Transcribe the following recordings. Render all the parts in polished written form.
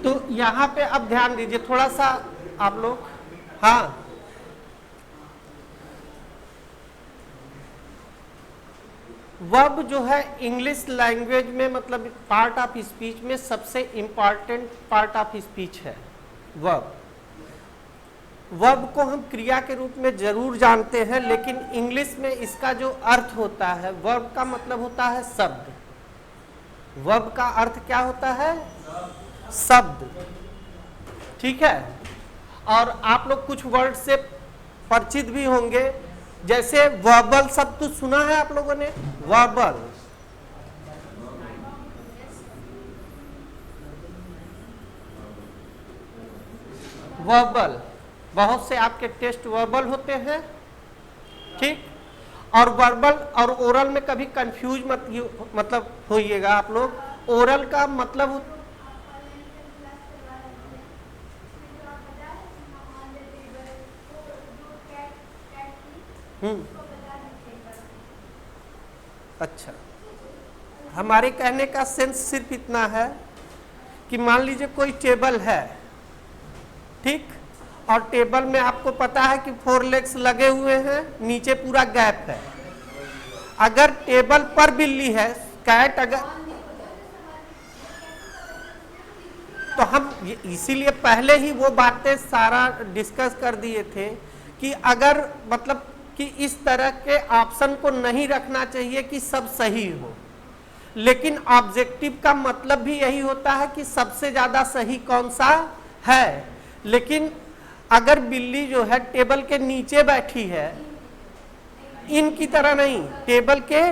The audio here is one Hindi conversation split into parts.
तो यहाँ पे अब ध्यान दीजिए थोड़ा सा आप लोग। हाँ, वर्ब जो है इंग्लिश लैंग्वेज में मतलब पार्ट ऑफ स्पीच में सबसे इंपॉर्टेंट पार्ट ऑफ स्पीच है वर्ब। वर्ब को हम क्रिया के रूप में जरूर जानते हैं, लेकिन इंग्लिश में इसका जो अर्थ होता है, वर्ब का मतलब होता है शब्द। वर्ब का अर्थ क्या होता है? शब्द। ठीक है। और आप लोग कुछ वर्ड से परिचित भी होंगे, जैसे वर्बल शब्द तो सुना है आप लोगों ने? वर्बल, वर्बल बहुत से आपके टेस्ट वर्बल होते हैं। ठीक। और वर्बल और ओरल में कभी कंफ्यूज मतलब होइएगा आप लोग। ओरल का मतलब अच्छा, हमारे कहने का सेंस सिर्फ इतना है कि मान लीजिए कोई टेबल है, ठीक, और टेबल में आपको पता है कि 4 लेग्स लगे हुए हैं, नीचे पूरा गैप है। अगर टेबल पर बिल्ली है, कैट, अगर तो हम इसीलिए पहले ही वो बातें सारा डिस्कस कर दिए थे कि अगर मतलब कि इस तरह के ऑप्शन को नहीं रखना चाहिए कि सब सही हो, लेकिन ऑब्जेक्टिव का मतलब भी यही होता है कि सबसे ज्यादा सही कौन सा है। लेकिन अगर बिल्ली जो है टेबल के नीचे बैठी है, इनकी तरह नहीं, टेबल के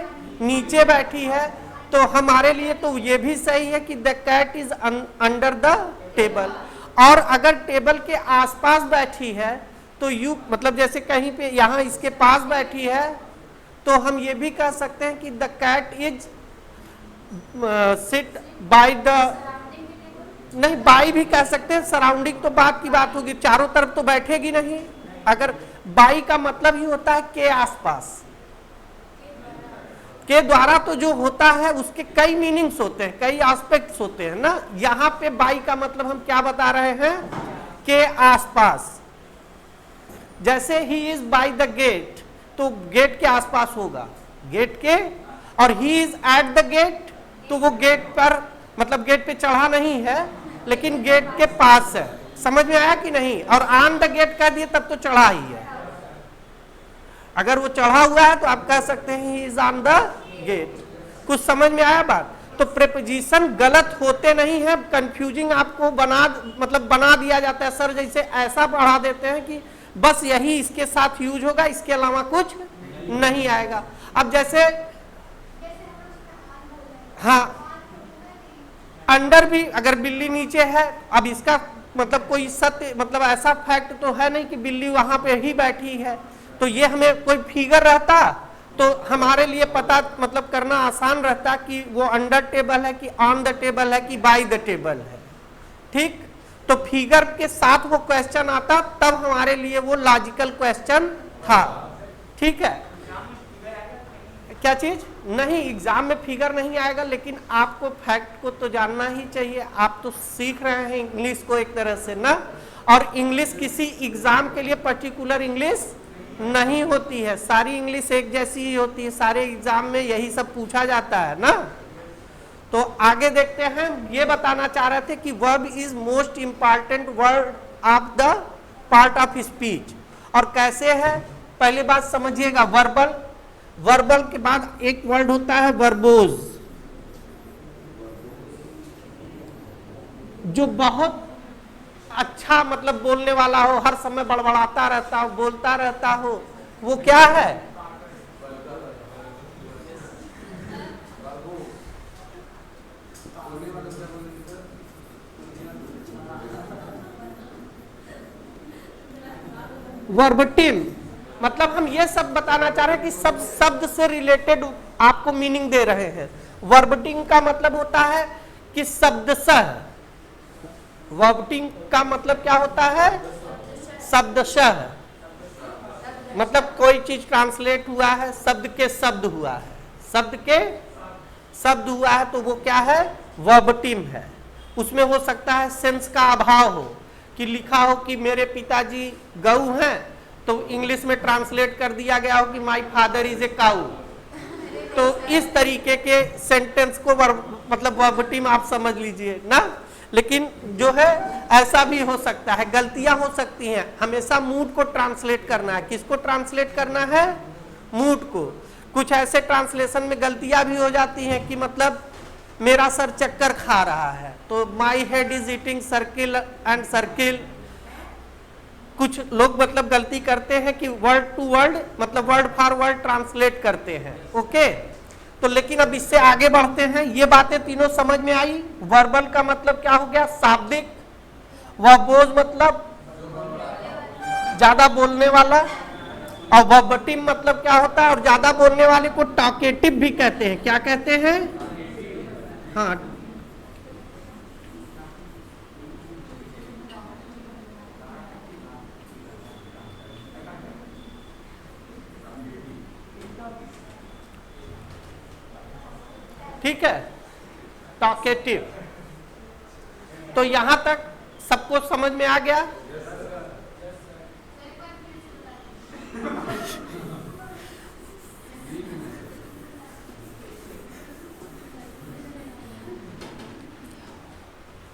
नीचे बैठी है, तो हमारे लिए तो ये भी सही है कि the cat is under the table. और अगर टेबल के आसपास बैठी है तो यू मतलब जैसे कहीं पे यहाँ इसके पास बैठी है, तो हम ये भी कह सकते हैं कि the cat is sit by the, नहीं बाई भी कह सकते हैं, सराउंडिंग तो बात की बात होगी, चारों तरफ तो बैठेगी नहीं। अगर बाई का मतलब ही होता है के आसपास, के द्वारा तो जो होता है उसके कई मीनिंग्स होते हैं, कई एस्पेक्ट्स होते हैं ना। यहाँ पे बाई का मतलब हम क्या बता रहे हैं? के आसपास। जैसे he is by the gate, तो गेट के आसपास होगा, गेट के, और he is at the gate, तो वो गेट पर मतलब गेट पे चढ़ा नहीं है, लेकिन गेट के पास है। समझ में आया कि नहीं? और ऑन द गेट कह दिए तब तो चढ़ा ही है। अगर वो चढ़ा हुआ है तो आप कह सकते हैं he is on the gate. कुछ समझ में आया बात? तो प्रेपोजिशन गलत होते नहीं है, कंफ्यूजिंग आपको बना दिया जाता है। सर जैसे ऐसा बढ़ा देते हैं कि बस यही इसके साथ यूज होगा, इसके अलावा कुछ नहीं आएगा। अब जैसे हाँ, अंडर भी अगर बिल्ली नीचे है, अब इसका मतलब कोई सत्य मतलब ऐसा फैक्ट तो है नहीं कि बिल्ली वहां पे ही बैठी है, तो ये हमें कोई फिगर रहता तो हमारे लिए पता मतलब करना आसान रहता कि वो अंडर टेबल है कि ऑन द टेबल है कि बाय द टेबल है। ठीक, तो फिगर के साथ वो क्वेश्चन आता तब हमारे लिए वो लॉजिकल क्वेश्चन था। ठीक है, क्या चीज नहीं, एग्जाम में फिगर नहीं आएगा, लेकिन आपको फैक्ट को तो जानना ही चाहिए। आप तो सीख रहे हैं इंग्लिश को एक तरह से ना, और इंग्लिश किसी एग्जाम के लिए पर्टिकुलर इंग्लिश नहीं होती है, सारी इंग्लिश एक जैसी ही होती है, सारे एग्जाम में यही सब पूछा जाता है ना। तो आगे देखते हैं, ये बताना चाह रहे थे कि verb is most important word of the part of speech. और कैसे है, पहली बात समझिएगा, वर्बल, वर्बल के बाद एक वर्ड होता है वर्बोज, जो बहुत अच्छा मतलब बोलने वाला हो, हर समय बड़बड़ाता रहता हो, बोलता रहता हो, वो क्या है? वर्बटिम। मतलब हम ये सब बताना चाह रहे हैं कि सब शब्द से रिलेटेड आपको मीनिंग दे रहे हैं। वर्बटिंग का मतलब होता है कि शब्दशः, वर्बटिंग का मतलब क्या होता है? शब्दशः, मतलब कोई चीज ट्रांसलेट हुआ है, शब्द के शब्द हुआ है, शब्द के शब्द हुआ है, तो वो क्या है? वर्बटिम है। उसमें हो सकता है सेंस का अभाव हो, कि लिखा हो कि मेरे पिताजी गऊ हैं, तो इंग्लिश में ट्रांसलेट कर दिया गया हो कि माय फादर इज ए काऊ। तो इस तरीके के सेंटेंस को मतलब वर्बटिम आप समझ लीजिए ना। लेकिन जो है ऐसा भी हो सकता है, गलतियां हो सकती हैं। हमेशा मूड को ट्रांसलेट करना है। किसको ट्रांसलेट करना है? मूड को। कुछ ऐसे ट्रांसलेशन में गलतियां भी हो जाती हैं कि मतलब मेरा सर चक्कर खा रहा है, तो my head is eating circle and circle. कुछ लोग मतलब गलती करते हैं कि वर्ड टू वर्ड मतलब वर्ड फॉर वर्ड ट्रांसलेट करते हैं। ओके, तो लेकिन अब इससे आगे बढ़ते हैं। ये बातें तीनों समझ में आई। वर्बल का मतलब क्या हो गया? शाब्दिक। वर्बोज मतलब ज्यादा बोलने वाला, और वर्बटिम मतलब क्या होता है? और ज्यादा बोलने वाले को टॉकेटिव भी कहते हैं। क्या कहते हैं? हाँ, ठीक है, टॉकेटिव। तो यहां तक सबको समझ में आ गया?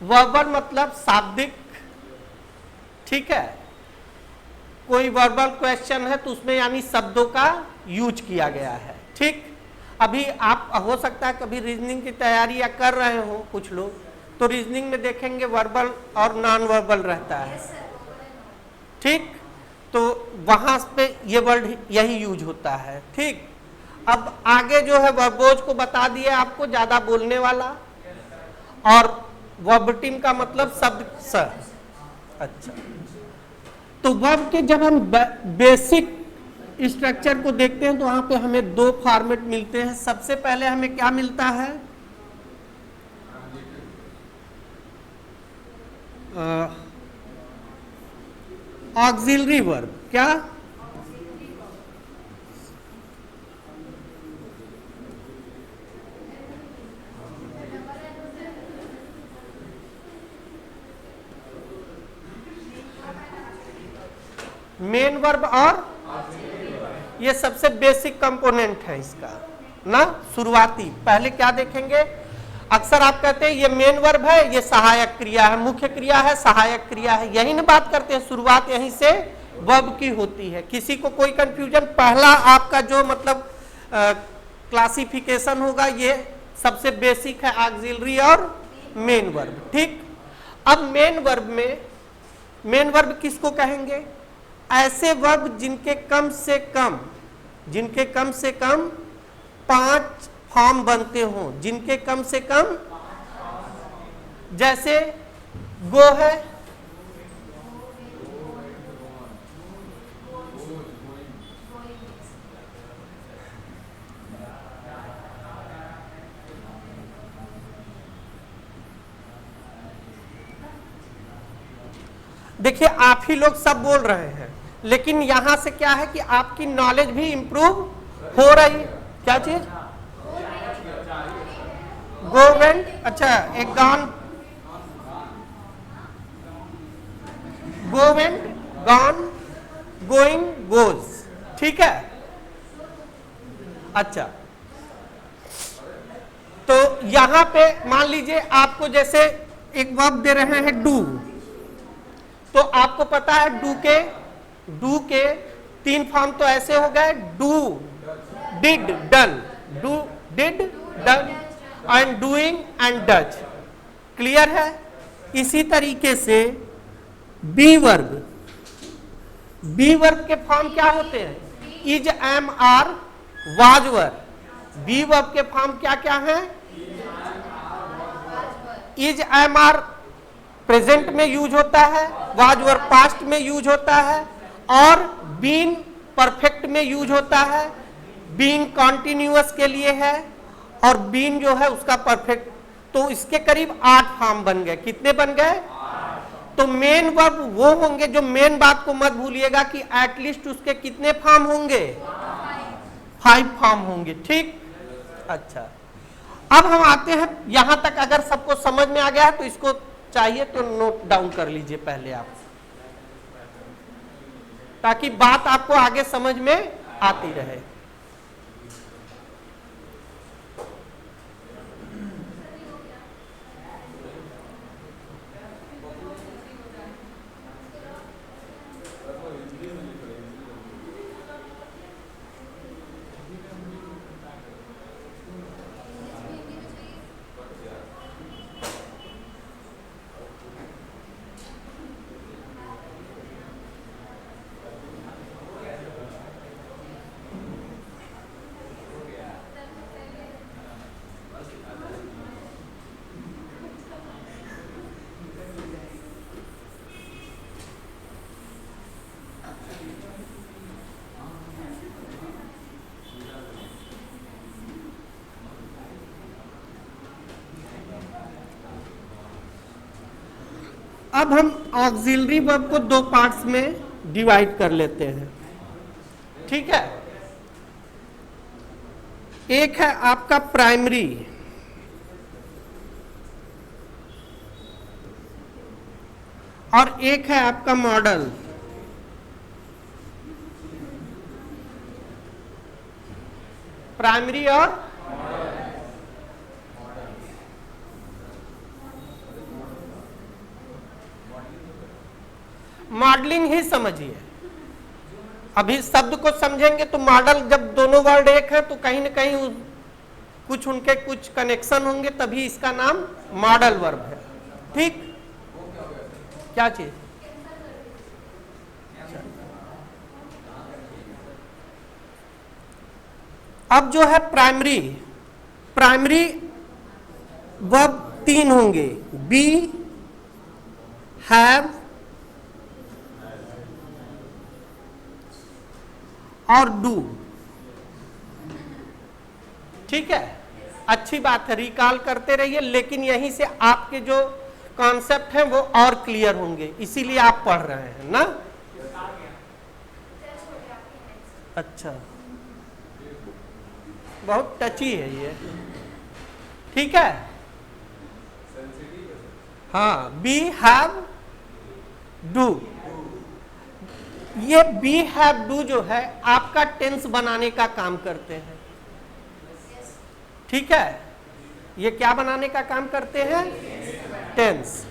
वर्बल मतलब शाब्दिक, ठीक है। कोई वर्बल क्वेश्चन है तो उसमें यानी शब्दों का यूज किया गया है, ठीक। अभी आप हो सकता है कभी रीजनिंग की तैयारी या कर रहे हो कुछ लोग, तो रीजनिंग में देखेंगे वर्बल और नॉन वर्बल रहता है, ठीक। तो वहां पे ये वर्ड यही यूज होता है, ठीक। अब आगे जो है वर्बोज को बता दिए आपको, ज्यादा बोलने वाला, और वर्बटिम का मतलब शब्द स। अच्छा, तो वर्ब के जब हम बेसिक स्ट्रक्चर को देखते हैं तो वहां पे हमें दो फॉर्मेट मिलते हैं। सबसे पहले हमें क्या मिलता है? Auxiliary verb. क्या? मेन वर्ब और ये सबसे बेसिक कंपोनेंट है इसका ना, शुरुआती। पहले क्या देखेंगे? अक्सर आप कहते हैं ये मेन वर्ब है, ये सहायक क्रिया है, मुख्य क्रिया है, सहायक क्रिया है, यही ना बात करते हैं। शुरुआत यहीं से वर्ब की होती है। किसी को कोई कंफ्यूजन? पहला आपका जो मतलब क्लासिफिकेशन होगा ये सबसे बेसिक है, ऑक्सिलरी और मेन वर्ब, ठीक। अब मेन वर्ब में मेन वर्ब किसको कहेंगे? ऐसे वर्ब जिनके कम से कम 5 फॉर्म बनते हों, जिनके कम से कम, जैसे गो है, देखिए आप ही लोग सब बोल रहे हैं, लेकिन यहां से क्या है कि आपकी नॉलेज भी इंप्रूव हो रही। क्या चीज? गो वेंट, अच्छा, एक gone, go went, gone, going, goes, ठीक है। अच्छा, तो यहां पे मान लीजिए आपको जैसे एक वर्ब दे रहे हैं डू, तो आपको पता है डू के 3 फॉर्म तो ऐसे हो गए, do, did, done, do, did, done, and doing and does. Clear है? इसी तरीके से बी वर्ब के फॉर्म क्या होते हैं? Is, am, are, was were. Be verb के फॉर्म क्या क्या है? इज, एम, आर प्रेजेंट में यूज होता है, वाज वर पास्ट में यूज होता है, और बीन परफेक्ट में यूज होता है। बीन कॉन्टिन्यूअस के लिए है, और बीन जो है उसका परफेक्ट। तो इसके करीब 8 फॉर्म बन गए। कितने बन गए? तो मेन वर्ब वो होंगे, जो मेन बात को मत भूलिएगा कि एटलीस्ट उसके कितने फॉर्म होंगे? 5 फॉर्म होंगे, ठीक। अच्छा, अब हम आते हैं यहां तक, अगर सबको समझ में आ गया है तो इसको चाहिए तो नोट डाउन कर लीजिए पहले आप, ताकि बात आपको आगे समझ में आती रहे। अब हम ऑक्सिलरी वर्ब को दो पार्ट्स में डिवाइड कर लेते हैं, ठीक है। एक है आपका प्राइमरी, और एक है आपका मॉडल। प्राइमरी और मॉडलिंग ही समझिए। अभी शब्द को समझेंगे तो मॉडल, जब दोनों वर्ड एक है तो कहीं ना कहीं कुछ उनके कुछ कनेक्शन होंगे, तभी इसका नाम मॉडल वर्ब है, ठीक। क्या चीज? अब जो है प्राइमरी, प्राइमरी वर्ब तीन होंगे, बी, हैव और डू, ठीक है। अच्छी बात है, रिकॉल करते रहिए, लेकिन यहीं से आपके जो कॉन्सेप्ट हैं वो और क्लियर होंगे, इसीलिए आप पढ़ रहे हैं ना। अच्छा, बहुत टची है ये, ठीक है। हाँ, बी, हैव, डू। ये बी, हैव, डू जो है आपका टेंस बनाने का काम करते हैं, ठीक है। ये क्या बनाने का काम करते हैं? टेंस।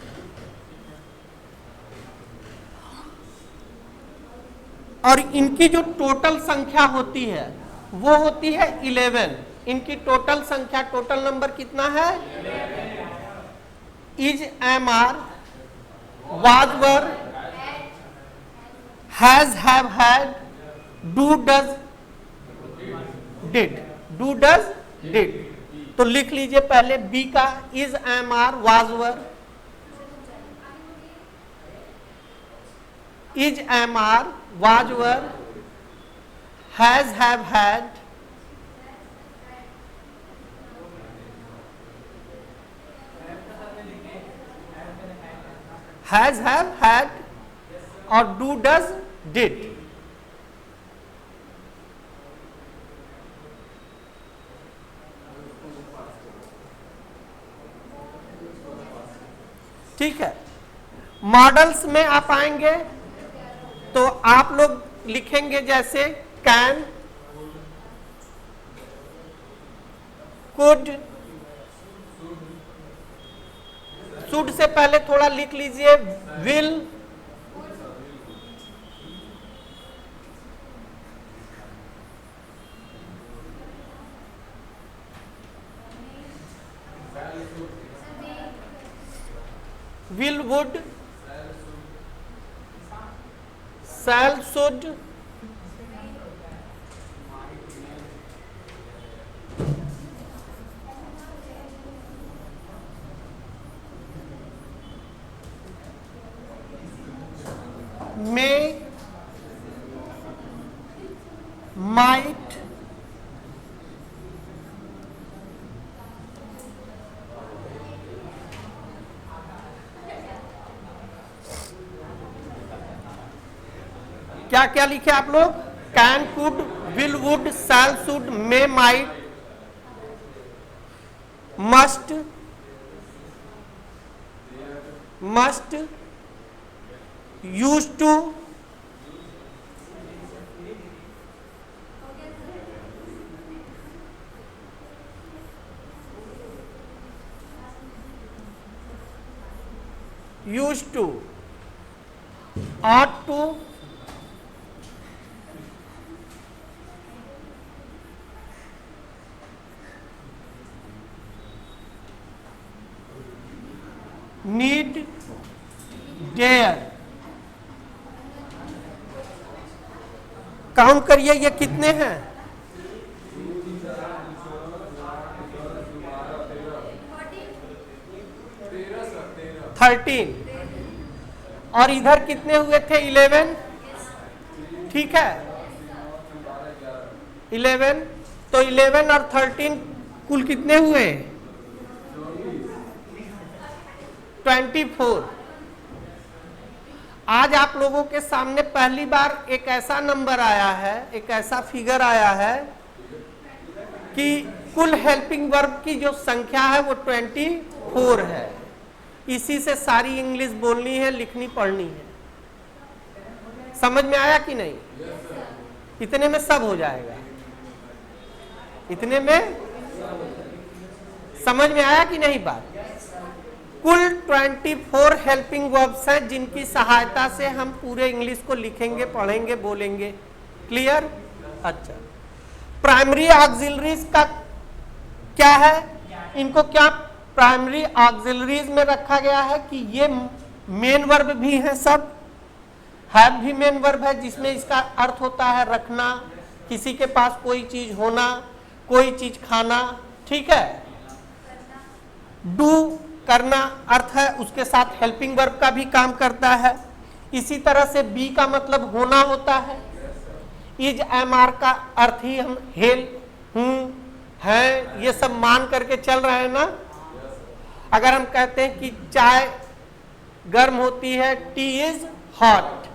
और इनकी जो टोटल संख्या होती है वो होती है 11। इनकी टोटल संख्या, टोटल नंबर कितना है? Is, am, are, was, were, has, have, had, do, does, did. Do, does, did. तो लिख लीजिए पहले बी का, is, am, are, was, were, is, am, are, was, were, has, have, had, has, have, had और डू, डज, डिड। ठीक है। मॉडल्स में आप आएंगे तो आप लोग लिखेंगे जैसे कैन, कुड, शुड से पहले थोड़ा लिख लीजिए will, will, would, shall, should, may, might, क्या क्या लिखे आप लोग? Can, could, will, would, shall, should, may, might, must, must, use to, use to, ought to, need, dare। Count करिए ये कितने हैं? 13। और इधर कितने हुए थे? 11। ठीक है, 11। तो 11 और 13 कुल कितने हुए? 24। आज आप लोगों के सामने पहली बार एक ऐसा नंबर आया है, एक ऐसा फिगर आया है कि कुल हेल्पिंग वर्ब की जो संख्या है वो 24 है। इसी से सारी इंग्लिश बोलनी है, लिखनी पढ़नी है। समझ में आया कि नहीं? इतने में सब हो जाएगा। इतने में समझ में आया कि नहीं बात? कुल 24 हेल्पिंग वर्ब्स हैं जिनकी सहायता से हम पूरे इंग्लिश को लिखेंगे, पढ़ेंगे, बोलेंगे। क्लियर? अच्छा, प्राइमरी ऑक्सिलरीज का क्या है? इनको क्या प्राइमरी ऑक्सिलरीज में रखा गया है कि ये मेन वर्ब भी है, सब हैव भी मेन वर्ब है, जिसमें इसका अर्थ होता है रखना, किसी के पास कोई चीज होना, कोई चीज खाना। ठीक है, डू करना अर्थ है, उसके साथ हेल्पिंग वर्ब का भी काम करता है। इसी तरह से बी का मतलब होना होता है। इज एम आर का अर्थ ही हम हेल, हूं, है, ये सब मान करके चल रहे हैं ना। अगर हम कहते हैं कि चाय गर्म होती है, टी इज हॉट,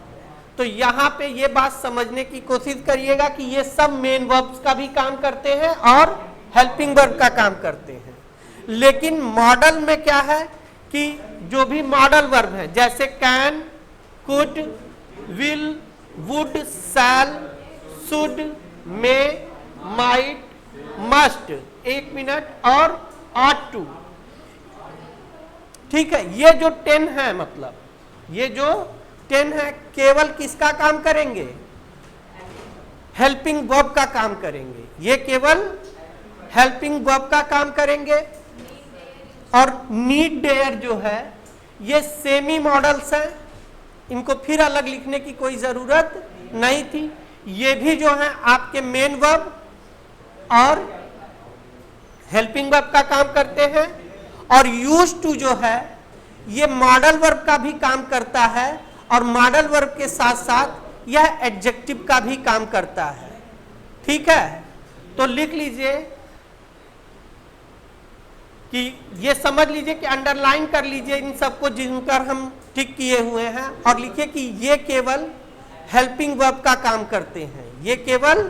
तो यहां पे ये बात समझने की कोशिश करिएगा कि ये सब मेन वर्ब्स का भी काम करते हैं और हेल्पिंग वर्ब का काम करते हैं। लेकिन मॉडल में क्या है कि जो भी मॉडल वर्ब है, जैसे can, could, will, would, shall, should, may, might, must, 1 minute, और ऑट टू। ठीक है, ये जो 10 है, मतलब ये जो 10 है केवल किसका काम करेंगे? हेल्पिंग वर्ब का काम करेंगे। ये केवल हेल्पिंग वर्ब का काम करेंगे। और नीड, डेयर जो है ये सेमी मॉडल्स हैं, इनको फिर अलग लिखने की कोई जरूरत नहीं थी। ये भी जो है आपके मेन वर्ब और हेल्पिंग वर्ब का काम करते हैं। और यूज टू जो है ये मॉडल वर्ब का भी काम करता है, और मॉडल वर्ब के साथ साथ यह एडजेक्टिव का भी काम करता है। ठीक है, तो लिख लीजिए कि ये समझ लीजिए कि अंडरलाइन कर लीजिए इन सबको जिनकर हम टिक किए हुए हैं, और लिखिए कि ये केवल हेल्पिंग वर्ब का काम करते हैं। ये केवल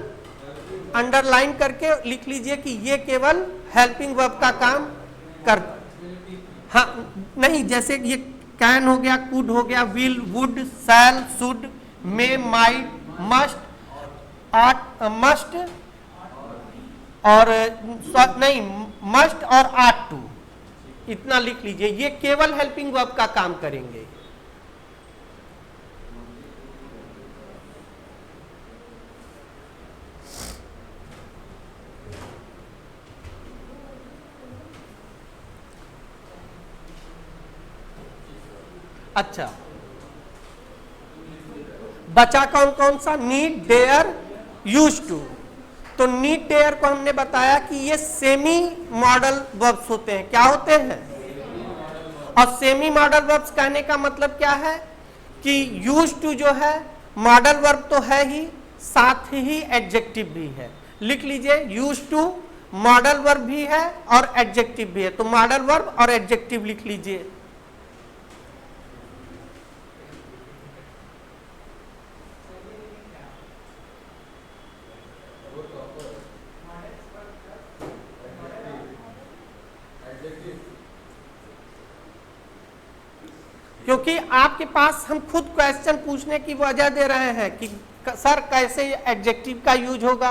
अंडरलाइन करके लिख लीजिए कि ये केवल हेल्पिंग वर्ब का काम कर, हाँ नहीं, जैसे ये कैन हो गया, कुड हो गया, will, would, shall, should, may, might, must, ought, must और नहीं, मस्ट और आट टू, इतना लिख लीजिए। ये केवल हेल्पिंग वर्ब का काम करेंगे। अच्छा, बचा कौन कौन सा? Need, dare, use to. तो नीड, डेयर को हमने बताया कि ये सेमी मॉडल वर्ब्स होते हैं। क्या होते हैं? और सेमी मॉडल वर्ब्स कहने का मतलब क्या है कि यूज टू जो है मॉडल वर्ब तो है ही, साथ ही एडजेक्टिव भी है। लिख लीजिए, यूज टू मॉडल वर्ब भी है और एडजेक्टिव भी है। तो मॉडल वर्ब और एडजेक्टिव लिख लीजिए। क्योंकि आपके पास हम खुद क्वेश्चन पूछने की वजह दे रहे हैं कि सर कैसे एडजेक्टिव का यूज होगा,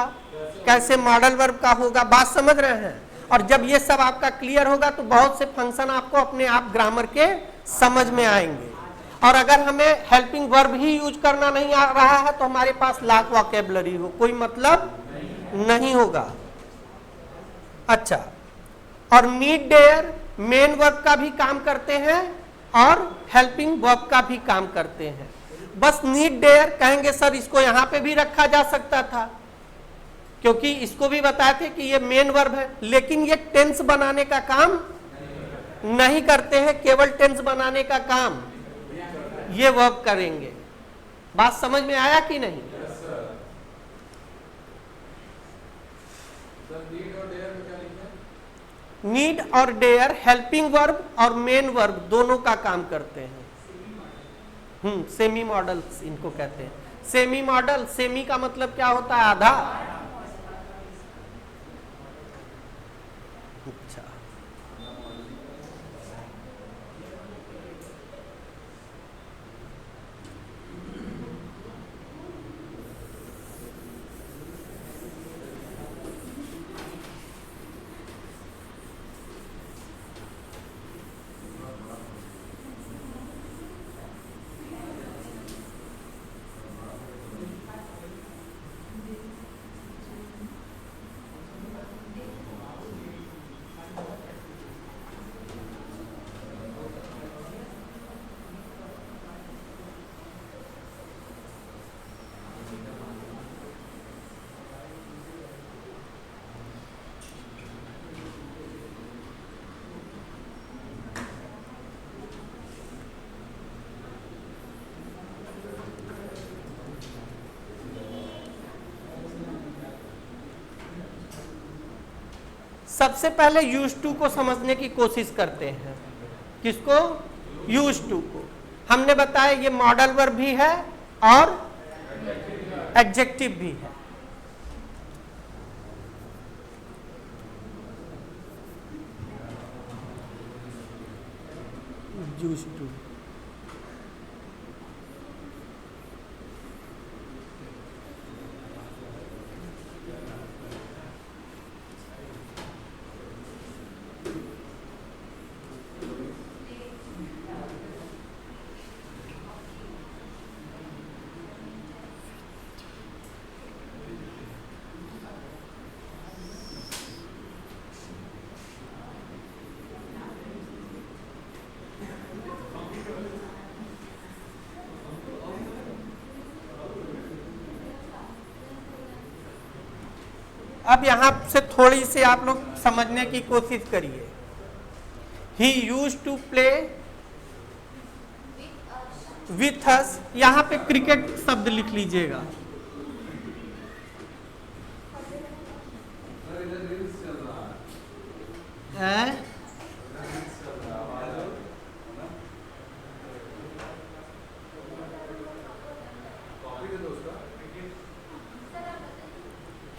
कैसे मॉडल वर्ब का होगा, बात समझ रहे हैं। और जब ये सब आपका क्लियर होगा तो बहुत से फंक्शन आपको अपने आप ग्रामर के समझ में आएंगे। और अगर हमें हेल्पिंग वर्ब ही यूज करना नहीं आ रहा है तो हमारे पास लाख वोकैबुलरी हो कोई मतलब नहीं होगा। अच्छा, और नीड डेयर मेन वर्ब का भी काम करते हैं और हेल्पिंग वर्ब का भी काम करते हैं। बस नीड डेयर कहेंगे सर इसको यहां पे भी रखा जा सकता था, क्योंकि इसको भी बताए थे कि ये मेन वर्ब है, लेकिन ये टेंस बनाने का काम नहीं करते हैं, केवल टेंस बनाने का काम ये वर्ब करेंगे। बात समझ में आया कि नहीं? नीड और डेयर हेल्पिंग वर्ब और मेन वर्ब दोनों का काम करते हैं। सेमी मॉडल्स इनको कहते हैं। सेमी मॉडल, सेमी का मतलब क्या होता है? आधा। अच्छा, सबसे पहले यूज टू को समझने की कोशिश करते हैं। किसको? यूज टू को। हमने बताया ये मॉडल वर्ब भी है और एडजेक्टिव भी है। यूज टू अब यहां से थोड़ी सी आप लोग समझने की कोशिश करिए। He used to play with us, यहां पे क्रिकेट शब्द लिख लीजिएगा।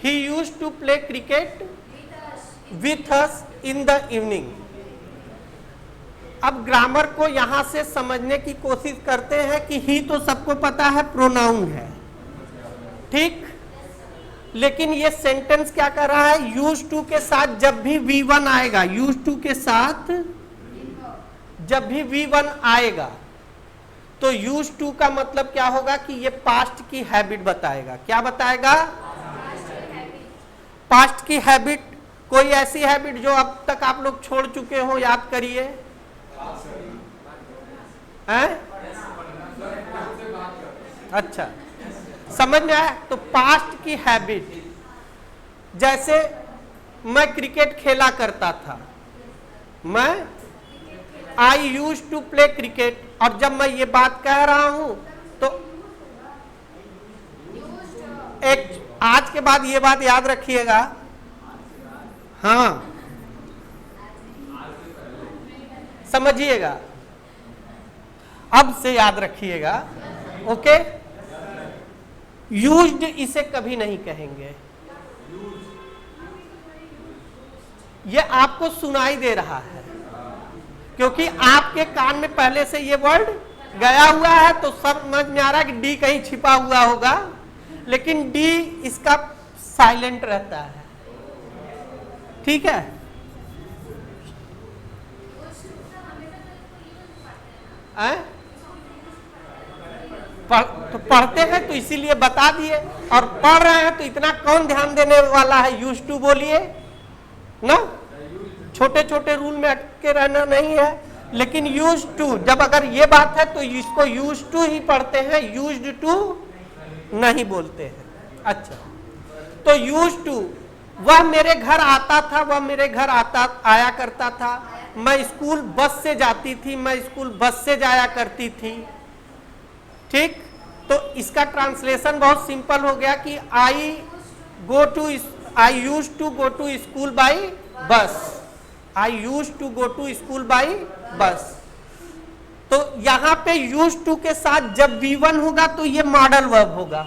He used to play cricket with us in the evening. अब ग्रामर को यहां से समझने की कोशिश करते हैं कि ही तो सबको पता है प्रोनाउन है, ठीक, लेकिन ये सेंटेंस क्या कर रहा है? यूज टू के साथ जब भी V1 आएगा, यूज टू के साथ जब भी V1 आएगा तो यूज टू का मतलब क्या होगा कि ये पास्ट की हैबिट बताएगा। क्या बताएगा? पास्ट की हैबिट। कोई ऐसी हैबिट जो अब तक आप लोग छोड़ चुके हो, याद करिए। हैं? अच्छा, समझ में आया? तो पास्ट की हैबिट, जैसे मैं क्रिकेट खेला करता था, मैं आई यूज टू प्ले क्रिकेट, और जब मैं ये बात कह रहा हूं तो एक आज के बाद ये बात याद रखिएगा। हाँ, समझिएगा, अब से याद रखिएगा। ओके, यूज्ड इसे कभी नहीं कहेंगे। ये आपको सुनाई दे रहा है क्योंकि आपके कान में पहले से ये वर्ड गया हुआ है तो सब समझ में आ रहा है कि डी कहीं छिपा हुआ होगा, लेकिन डी इसका साइलेंट रहता है। ठीक है, तो पढ़ते हैं तो इसीलिए बता दिए, और पढ़ रहे हैं तो इतना कौन ध्यान देने वाला है। यूज टू बोलिए ना, छोटे छोटे रूल में अटके रहना नहीं है। लेकिन यूज टू, जब अगर ये बात है तो इसको यूज टू ही पढ़ते हैं, यूज्ड टू नहीं बोलते हैं। अच्छा, तो यूज टू, वह मेरे घर आता था, वह मेरे घर आया करता था। मैं स्कूल बस से जाती थी, मैं स्कूल बस से जाया करती थी। ठीक, तो इसका ट्रांसलेशन बहुत सिंपल हो गया कि I use to go to school by bus. I use to go to school by bus. तो यहां पे यूज टू के साथ जब V1 होगा तो ये मॉडल वर्ब होगा।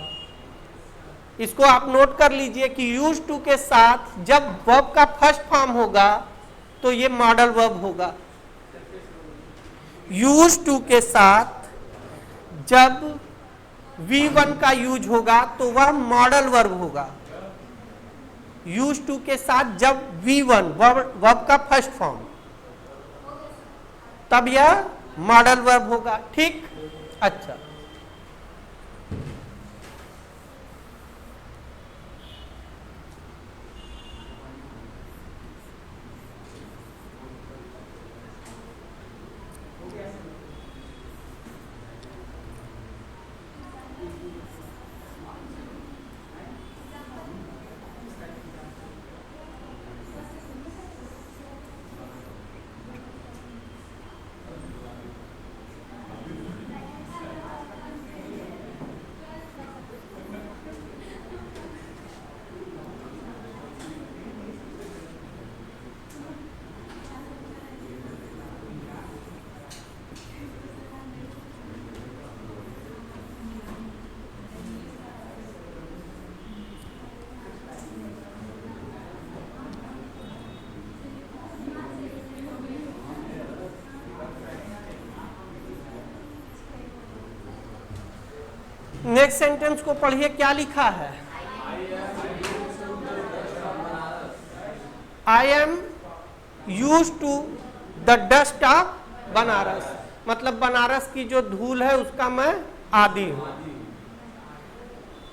इसको आप नोट कर लीजिए कि यूज टू के साथ जब वर्ब का फर्स्ट फॉर्म होगा तो ये मॉडल वर्ब होगा। यूज टू के साथ जब V1 का यूज होगा तो वह मॉडल वर्ब होगा। यूज टू के साथ जब V1 वर्ब का फर्स्ट फॉर्म, तब यह मॉडल वर्ब होगा। ठीक, अच्छा, नेक्स्ट सेंटेंस को पढ़िए, क्या लिखा है। I am use to the dust of Banaras, मतलब बनारस की जो धूल है उसका मैं आदी हूं।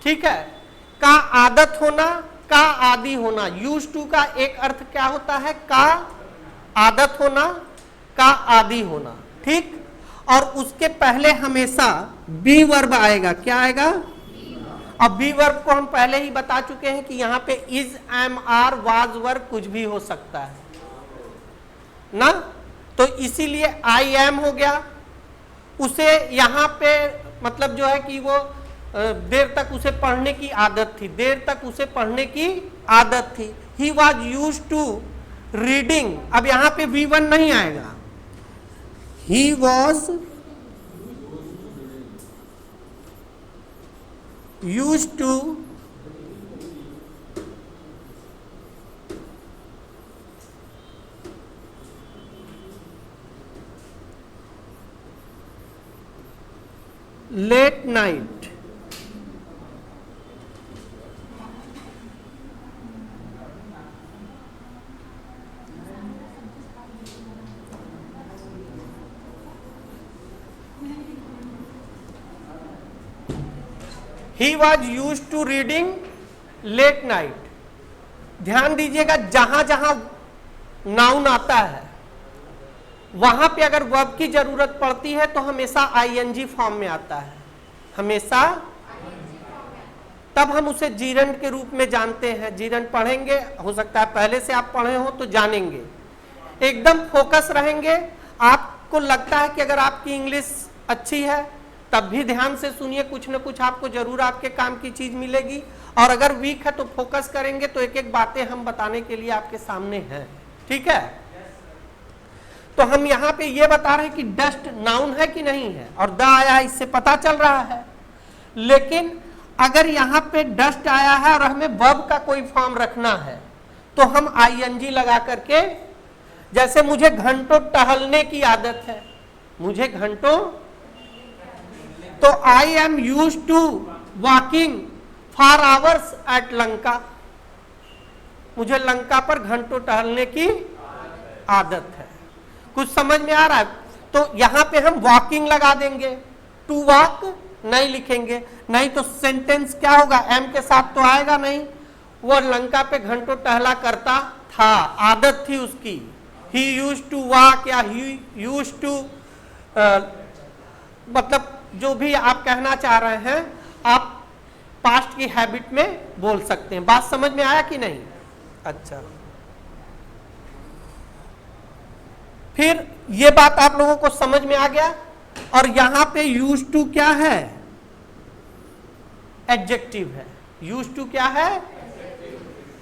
ठीक है, का आदत होना, का आदी होना। यूज टू का एक अर्थ क्या होता है, का आदत होना, का आदी होना। ठीक, और उसके पहले हमेशा बी वर्ब आएगा। क्या आएगा, अब बी वर्ब को हम पहले ही बता चुके हैं कि यहाँ पे is, am, are, was verb कुछ भी हो सकता है ना, तो इसीलिए आई एम हो गया। उसे यहाँ पे मतलब जो है कि वो देर तक उसे पढ़ने की आदत थी, देर तक उसे पढ़ने की आदत थी। He was use to reading, अब यहाँ पे V1 नहीं आएगा। He was used to late night He was used to reading late night। ध्यान दीजिएगा, जहां जहां नाउन आता है वहां पे अगर वर्ब की जरूरत पड़ती है तो हमेशा आईएनजी फॉर्म में आता है, हमेशा। तब हम उसे जीरंड के रूप में जानते हैं। जीरंड पढ़ेंगे, हो सकता है पहले से आप पढ़े हो तो जानेंगे। एकदम फोकस रहेंगे। आपको लगता है कि अगर आपकी इंग्लिश अच्छी है तब भी ध्यान से सुनिए, कुछ न कुछ आपको जरूर आपके काम की चीज मिलेगी। और अगर वीक है तो फोकस करेंगे तो एक एक बातें हम बताने के लिए आपके सामने हैं। ठीक है, तो हम यहाँ पे ये बता रहे हैं कि डस्ट नाउन है कि नहीं है, और द आया है, इससे पता चल रहा है। लेकिन अगर यहाँ पे डस्ट आया है और हमें वर्ब का कोई फॉर्म रखना है तो हम आईएनजी लगा करके, जैसे मुझे घंटों टहलने की आदत है, मुझे घंटों तो I am use to walking for hours at Lanka, मुझे लंका पर घंटों टहलने की आदत है। कुछ समझ में आ रहा है? तो यहां पे हम वॉकिंग लगा देंगे, टू वॉक नहीं लिखेंगे, नहीं तो सेंटेंस क्या होगा, एम के साथ तो आएगा नहीं। वो लंका पे घंटों टहला करता था, आदत थी उसकी। ही यूज टू वॉक या ही यूज टू, मतलब जो भी आप कहना चाह रहे हैं आप पास्ट की हैबिट में बोल सकते हैं। बात समझ में आया कि नहीं? अच्छा, फिर ये बात आप लोगों को समझ में आ गया। और यहां पे यूज टू क्या है? एडजेक्टिव है। यूज टू क्या है?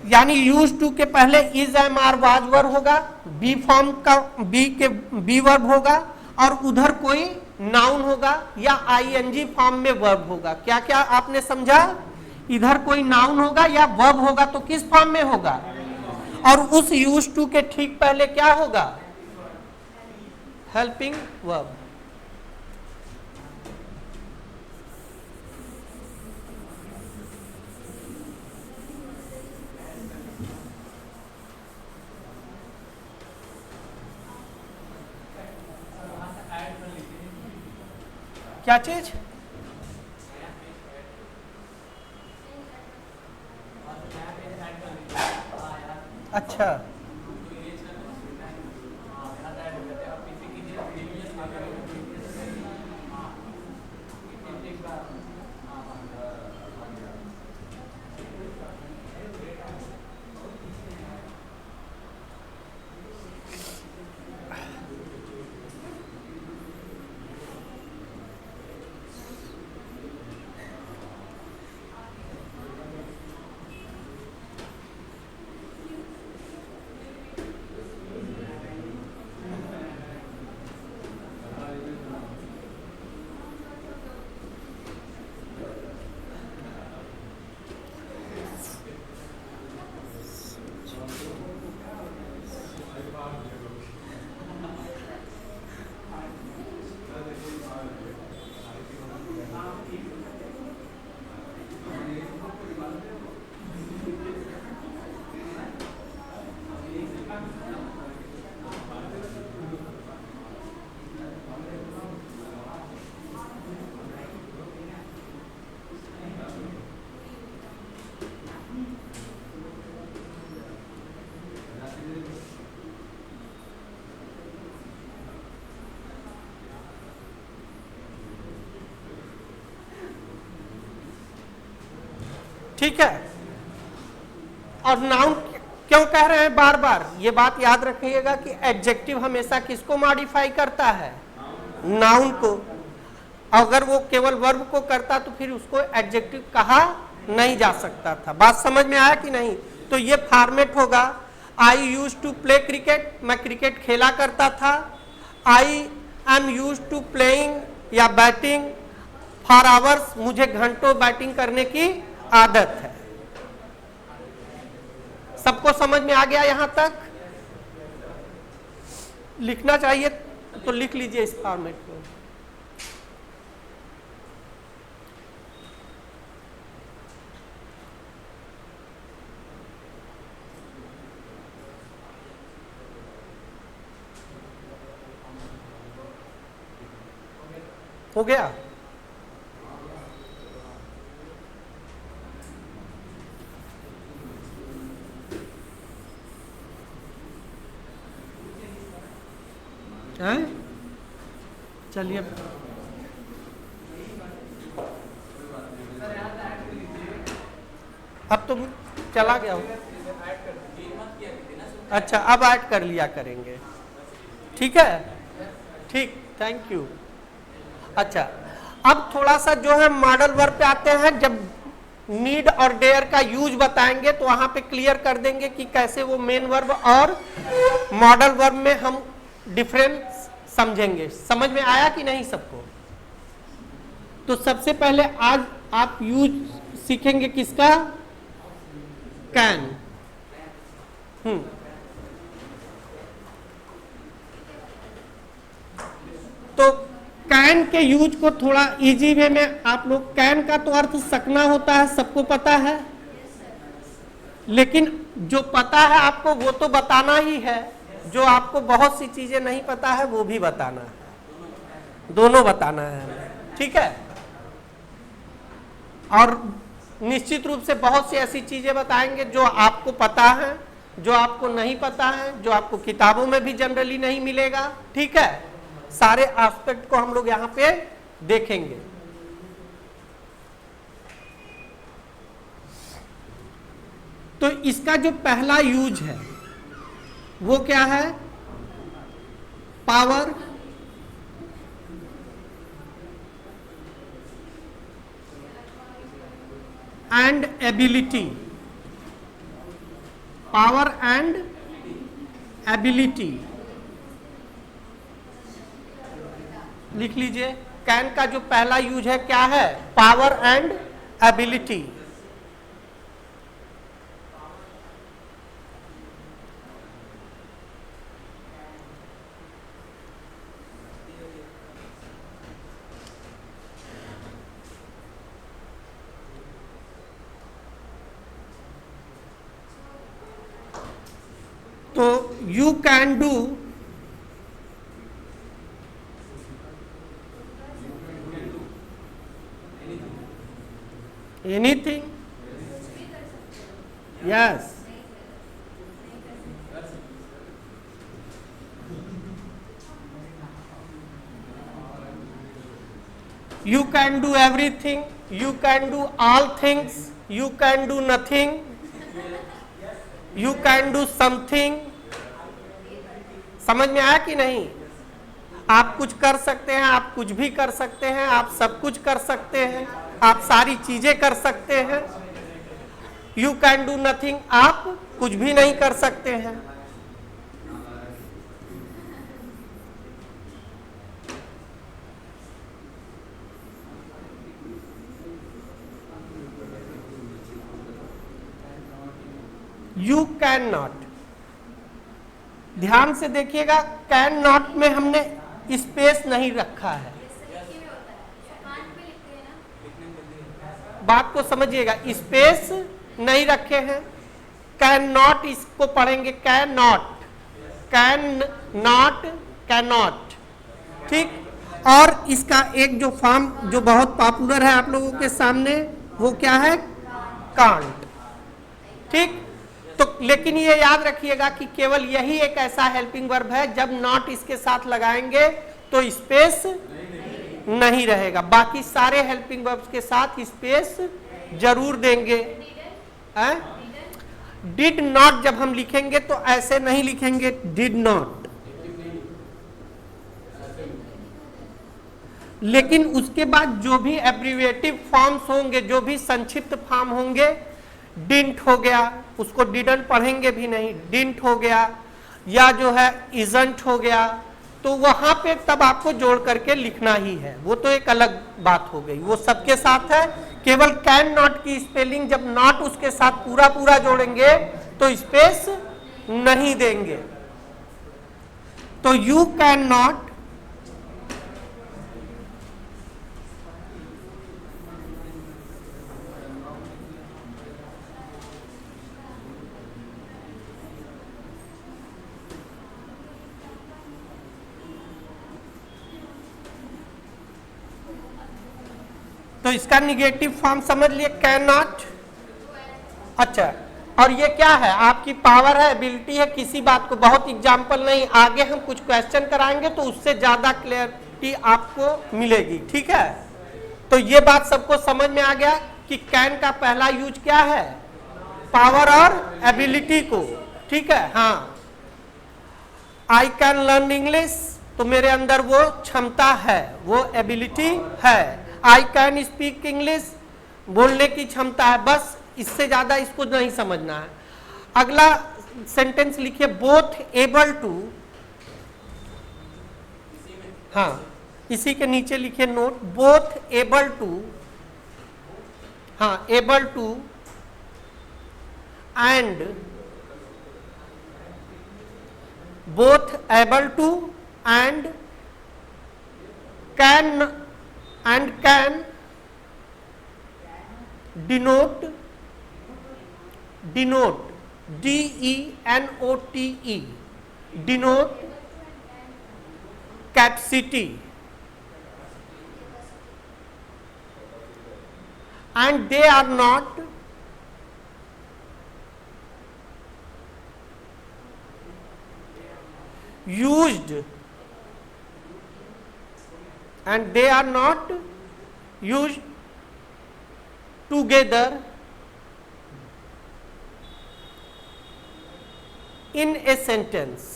यानी यूज टू के पहले is am are was verb होगा, बी फॉर्म का बी वर्ब होगा, और उधर कोई नाउन होगा या आईएनजी फॉर्म में वर्ब होगा। क्या क्या आपने समझा? इधर कोई नाउन होगा या वर्ब होगा, तो किस फॉर्म में होगा? और उस यूज टू के ठीक पहले क्या होगा? Helping verb. क्या चीज? अच्छा, ठीक है। और नाउन क्यों कह रहे हैं बार बार? ये बात याद रखिएगा कि एडजेक्टिव हमेशा किसको मॉडिफाई करता है? नाउन को। अगर वो केवल वर्ब को करता तो फिर उसको एडजेक्टिव कहा नहीं जा सकता था। बात समझ में आया कि नहीं? तो ये फॉर्मेट होगा, I use to play cricket, मैं क्रिकेट खेला करता था। I am use to playing या बैटिंग फॉर आवर्स, मुझे घंटों बैटिंग करने की आदत है। सबको समझ में आ गया? यहां तक लिखना चाहिए तो लिख लीजिए इस फॉर्मेट में। हो गया? चलिए, अब तो चला गया हो। अच्छा, अब ऐड कर लिया करेंगे। ठीक है, ठीक, थैंक यू। अच्छा, अब थोड़ा सा जो है मॉडल वर्ब पे आते हैं। जब नीड और डेयर का यूज बताएंगे तो वहां पे क्लियर कर देंगे कि कैसे वो मेन वर्ब और मॉडल वर्ब में हम डिफरेंस समझेंगे। समझ में आया कि नहीं सबको? तो सबसे पहले आज आप यूज सीखेंगे किसका? कैन। तो कैन के यूज को थोड़ा इजी वे में आप लोग, कैन का तो अर्थ सकना होता है, सबको पता है, लेकिन जो पता है आपको वो तो बताना ही है, जो आपको बहुत सी चीजें नहीं पता है वो भी बताना है, दोनों बताना है हमें, ठीक है। और निश्चित रूप से बहुत सी ऐसी चीजें बताएंगे जो आपको पता है, जो आपको नहीं पता है, जो आपको किताबों में भी जनरली नहीं मिलेगा, ठीक है। सारे एस्पेक्ट को हम लोग यहां पे देखेंगे। तो इसका जो पहला यूज है वो क्या है? Power and ability, power and ability लिख लीजिए। कैन का जो पहला यूज है क्या है? Power and ability. तो you can do anything, yes, you can do everything, you can do all things, you can do nothing, you can do something। समझ में आया कि नहीं? आप कुछ कर सकते हैं, आप कुछ भी कर सकते हैं, आप सब कुछ कर सकते हैं, आप सारी चीजें कर सकते हैं। यू कैन डू नथिंग, आप कुछ भी नहीं कर सकते हैं। यू कैन नॉट, ध्यान से देखिएगा, कैन नॉट में हमने स्पेस नहीं रखा है। बात को समझिएगा, स्पेस नहीं रखे हैं। कैन नॉट इसको पढ़ेंगे can not, can not, can not, ठीक। और इसका एक जो फॉर्म जो बहुत पॉपुलर है आप लोगों के सामने वो क्या है? कांट, ठीक। तो लेकिन ये याद रखिएगा कि केवल यही एक ऐसा हेल्पिंग वर्ब है जब नॉट इसके साथ लगाएंगे तो स्पेस नहीं रहेगा, बाकी सारे हेल्पिंग वर्ब्स के साथ स्पेस जरूर देंगे। डिड नॉट जब हम लिखेंगे तो ऐसे नहीं लिखेंगे डिड नॉट, लेकिन उसके बाद जो भी एब्रिविएटिव फॉर्म्स होंगे, जो भी संक्षिप्त फॉर्म होंगे, डिंट हो गया, उसको डिडंट पढ़ेंगे भी नहीं, डिंट हो गया, या जो है इजंट हो गया, तो वहां पे तब आपको जोड़ करके लिखना ही है, वो तो एक अलग बात हो गई, वो सबके साथ है। केवल कैन नॉट की स्पेलिंग जब नॉट उसके साथ पूरा पूरा जोड़ेंगे तो स्पेस नहीं देंगे। तो यू कैन नॉट, तो इसका निगेटिव फॉर्म समझ लिए कैन नॉट। अच्छा, और ये क्या है? आपकी पावर है, एबिलिटी है, किसी बात को, बहुत एग्जाम्पल नहीं, आगे हम कुछ क्वेश्चन कराएंगे तो उससे ज्यादा क्लियरिटी आपको मिलेगी, ठीक है। तो ये बात सबको समझ में आ गया कि कैन का पहला यूज क्या है? पावर और एबिलिटी को, ठीक है। हाँ, आई कैन लर्न इंग्लिश, तो मेरे अंदर वो क्षमता है, वो एबिलिटी है। आई कैन स्पीक इंग्लिश, बोलने की क्षमता है, बस, इससे ज्यादा इसको नहीं समझना है। अगला सेंटेंस लिखिए, बोथ एबल टू, हाँ इसी के नीचे लिखिए नोट, बोथ एबल टू, हाँ able to and, both able to and can and can denote DENOTE denote capacity and they are not used together in a sentence.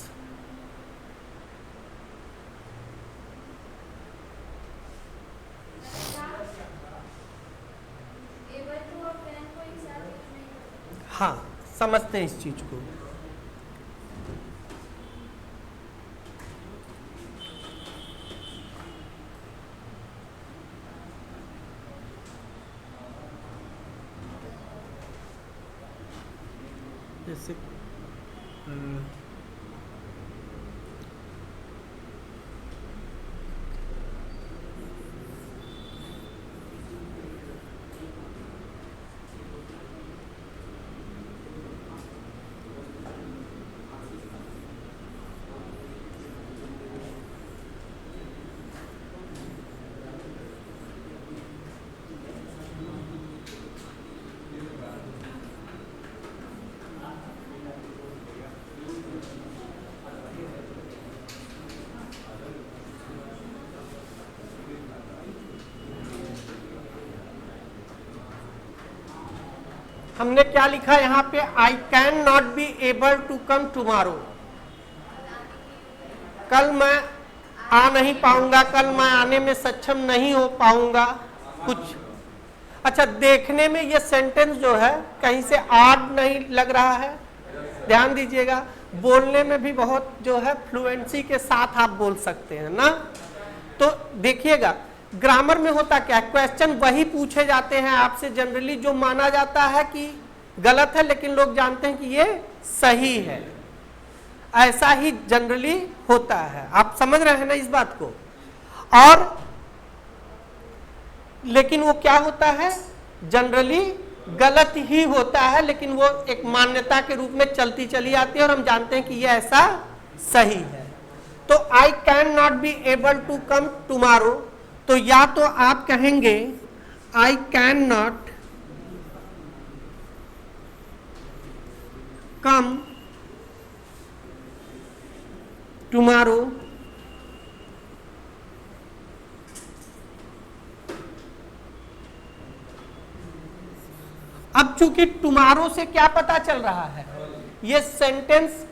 हाँ, समझते हैं इस चीज को। जैसे हमने क्या लिखा यहाँ पे, I can not be able to come tomorrow, कल मैं आ नहीं पाऊंगा, कल मैं आने में सक्षम नहीं हो पाऊंगा कुछ। अच्छा, देखने में ये सेंटेंस जो है कहीं से आड नहीं लग रहा है, ध्यान दीजिएगा। बोलने में भी बहुत जो है फ्लुएंसी के साथ आप बोल सकते हैं ना। तो देखिएगा ग्रामर में होता क्या है, क्वेश्चन वही पूछे जाते हैं आपसे जनरली जो माना जाता है कि गलत है, लेकिन लोग जानते हैं कि ये सही है। ऐसा ही जनरली होता है, आप समझ रहे हैं ना इस बात को। और लेकिन वो क्या होता है, जनरली गलत ही होता है, लेकिन वो एक मान्यता के रूप में चलती चली आती है और हम जानते हैं कि ये ऐसा सही है। तो I can not be able to come tomorrow, तो या तो आप कहेंगे I can not come tomorrow, अब चूंकि टुमारो से क्या पता चल रहा है, ये सेंटेंस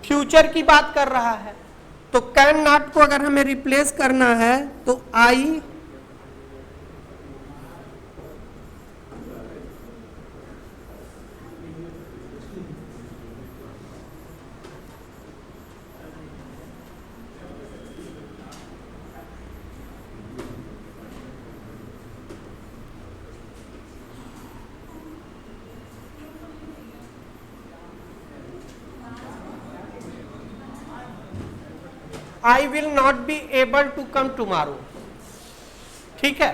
फ्यूचर की बात कर रहा है, तो कैन नॉट को अगर हमें रिप्लेस करना है तो आई I will not be able to come tomorrow, ठीक है।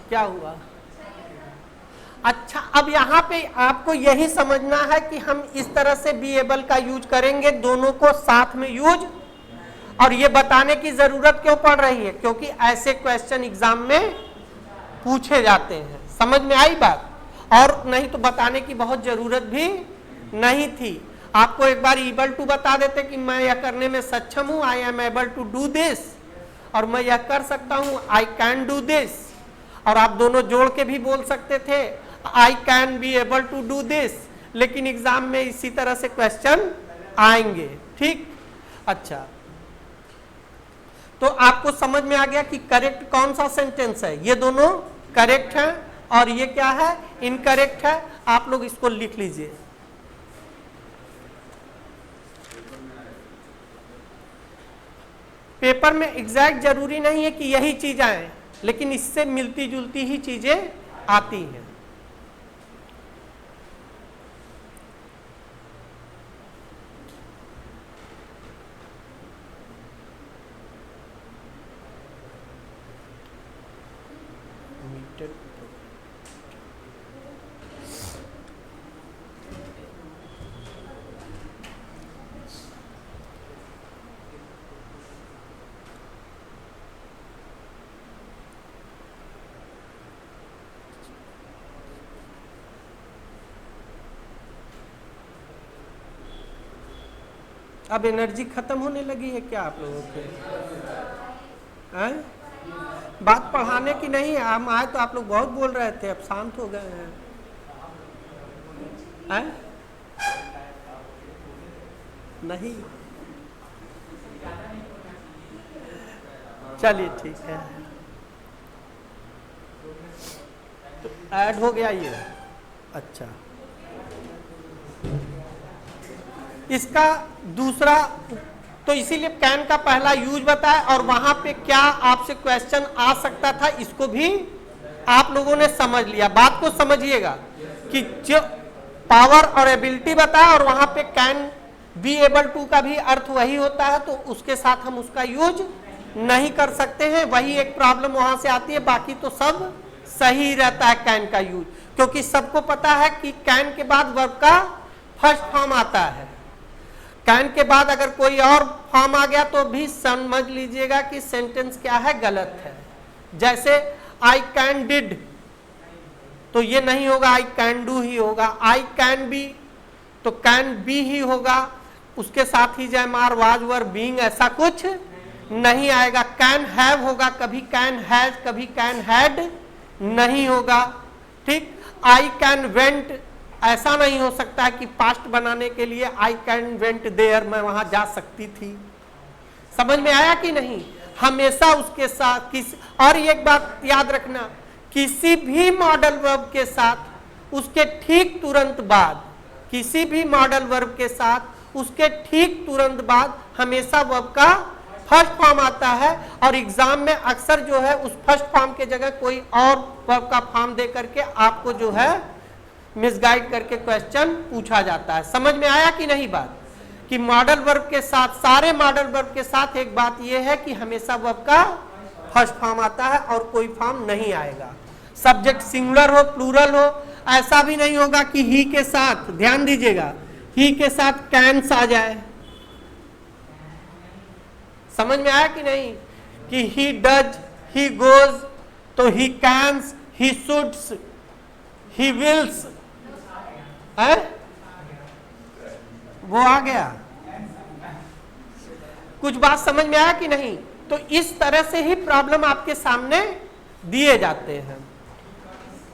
क्या हुआ? अच्छा, अब यहां पे आपको यही समझना है कि हम इस तरह से बी एबल का यूज करेंगे, दोनों को साथ में यूज। और ये बताने की जरूरत क्यों पड़ रही है, क्योंकि ऐसे क्वेश्चन एग्जाम में पूछे जाते हैं। समझ में आई बात? और नहीं तो बताने की बहुत जरूरत भी नहीं थी। आपको एक बार एबल टू बता देते कि मैं यह करने में सक्षम हूं, I am able to do this, और मैं यह कर सकता हूं, आई कैन डू दिस। और आप दोनों जोड़ के भी बोल सकते थे, I can be able to do this. लेकिन एग्जाम में इसी तरह से क्वेश्चन आएंगे, ठीक। अच्छा, तो आपको समझ में आ गया कि करेक्ट कौन सा सेंटेंस है। ये दोनों करेक्ट है और ये क्या है, इनकरेक्ट है। आप लोग इसको लिख लीजिए। पेपर में एग्जैक्ट जरूरी नहीं है कि यही चीज आए, लेकिन इससे मिलती जुलती ही चीजें आती हैं। अब एनर्जी खत्म होने लगी है क्या आप लोगों के? हैं? बात पढ़ाने की नहीं है, हम आए तो आप लोग बहुत बोल रहे थे, अब शांत हो गए हैं। नहीं, चलिए ठीक है, तो ऐड हो गया ये। अच्छा, इसका दूसरा, तो इसीलिए कैन का पहला यूज बताया, और वहां पे क्या आपसे क्वेश्चन आ सकता था इसको भी आप लोगों ने समझ लिया। बात को समझिएगा कि जो पावर और एबिलिटी बताया और वहां पे कैन बी एबल टू का भी अर्थ वही होता है, तो उसके साथ हम उसका यूज नहीं कर सकते हैं, वही एक प्रॉब्लम वहां से आती है। बाकी तो सब सही रहता है कैन का यूज, क्योंकि सबको पता है कि कैन के बाद वर्ब का फर्स्ट फॉर्म आता है। कैन के बाद अगर कोई और फॉर्म आ गया तो भी समझ लीजिएगा कि सेंटेंस क्या है, गलत है। जैसे आई कैन डिड, तो ये नहीं होगा, आई कैन डू ही होगा। आई कैन बी, तो कैन बी ही होगा, उसके साथ ही am are was were being ऐसा कुछ नहीं आएगा। कैन हैव होगा, कभी कैन हैज, कभी कैन हैड नहीं होगा। ठीक, आई कैन वेंट, ऐसा नहीं हो सकता कि पास्ट बनाने के लिए आई कैन वेंट देयर, मैं वहां जा सकती थी। समझ में आया कि नहीं? हमेशा उसके साथ और एक बात याद रखना, किसी भी मॉडल वर्ब के साथ उसके ठीक तुरंत बाद, किसी भी मॉडल वर्ब के साथ उसके ठीक तुरंत बाद हमेशा वर्ब का फर्स्ट फॉर्म आता है, और एग्जाम में अक्सर जो है उस फर्स्ट फॉर्म के जगह कोई और वर्ब का फॉर्म दे करके आपको जो है मिसगाइड करके क्वेश्चन पूछा जाता है। समझ में आया कि नहीं बात? कि मॉडल वर्ब के साथ, सारे मॉडल वर्ब के साथ एक बात यह है कि हमेशा वर्ब का फर्स्ट फॉर्म आता है और कोई फॉर्म नहीं आएगा। सब्जेक्ट सिंगुलर हो प्लूरल हो, ऐसा भी नहीं होगा कि ही के साथ, ध्यान दीजिएगा, ही के साथ कैन्स आ जाए। समझ में आया कि नहीं? कि ही डज, ही गोज, तो ही कैन्स, ही शुड्स, ही विल्स है, वो आ गया। कुछ बात समझ में आया कि नहीं? तो इस तरह से ही प्रॉब्लम आपके सामने दिए जाते हैं।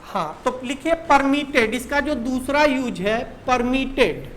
हाँ, तो लिखिए परमिटेड, इसका जो दूसरा यूज है परमिटेड।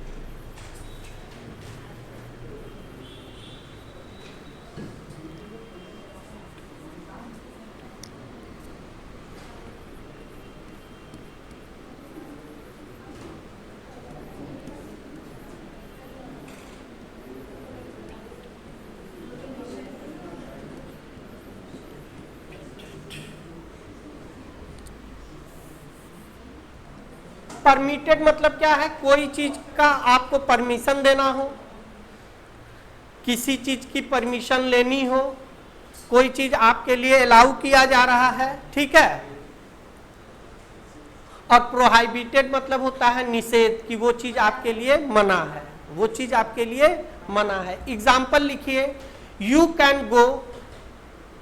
परमिटेड मतलब क्या है? कोई चीज का आपको परमिशन देना हो, किसी चीज की परमिशन लेनी हो, कोई चीज आपके लिए अलाउ किया जा रहा है, ठीक है। और प्रोहाइबिटेड मतलब होता है निषेध, कि वो चीज आपके लिए मना है, वो चीज आपके लिए मना है। एग्जाम्पल लिखिए, you can go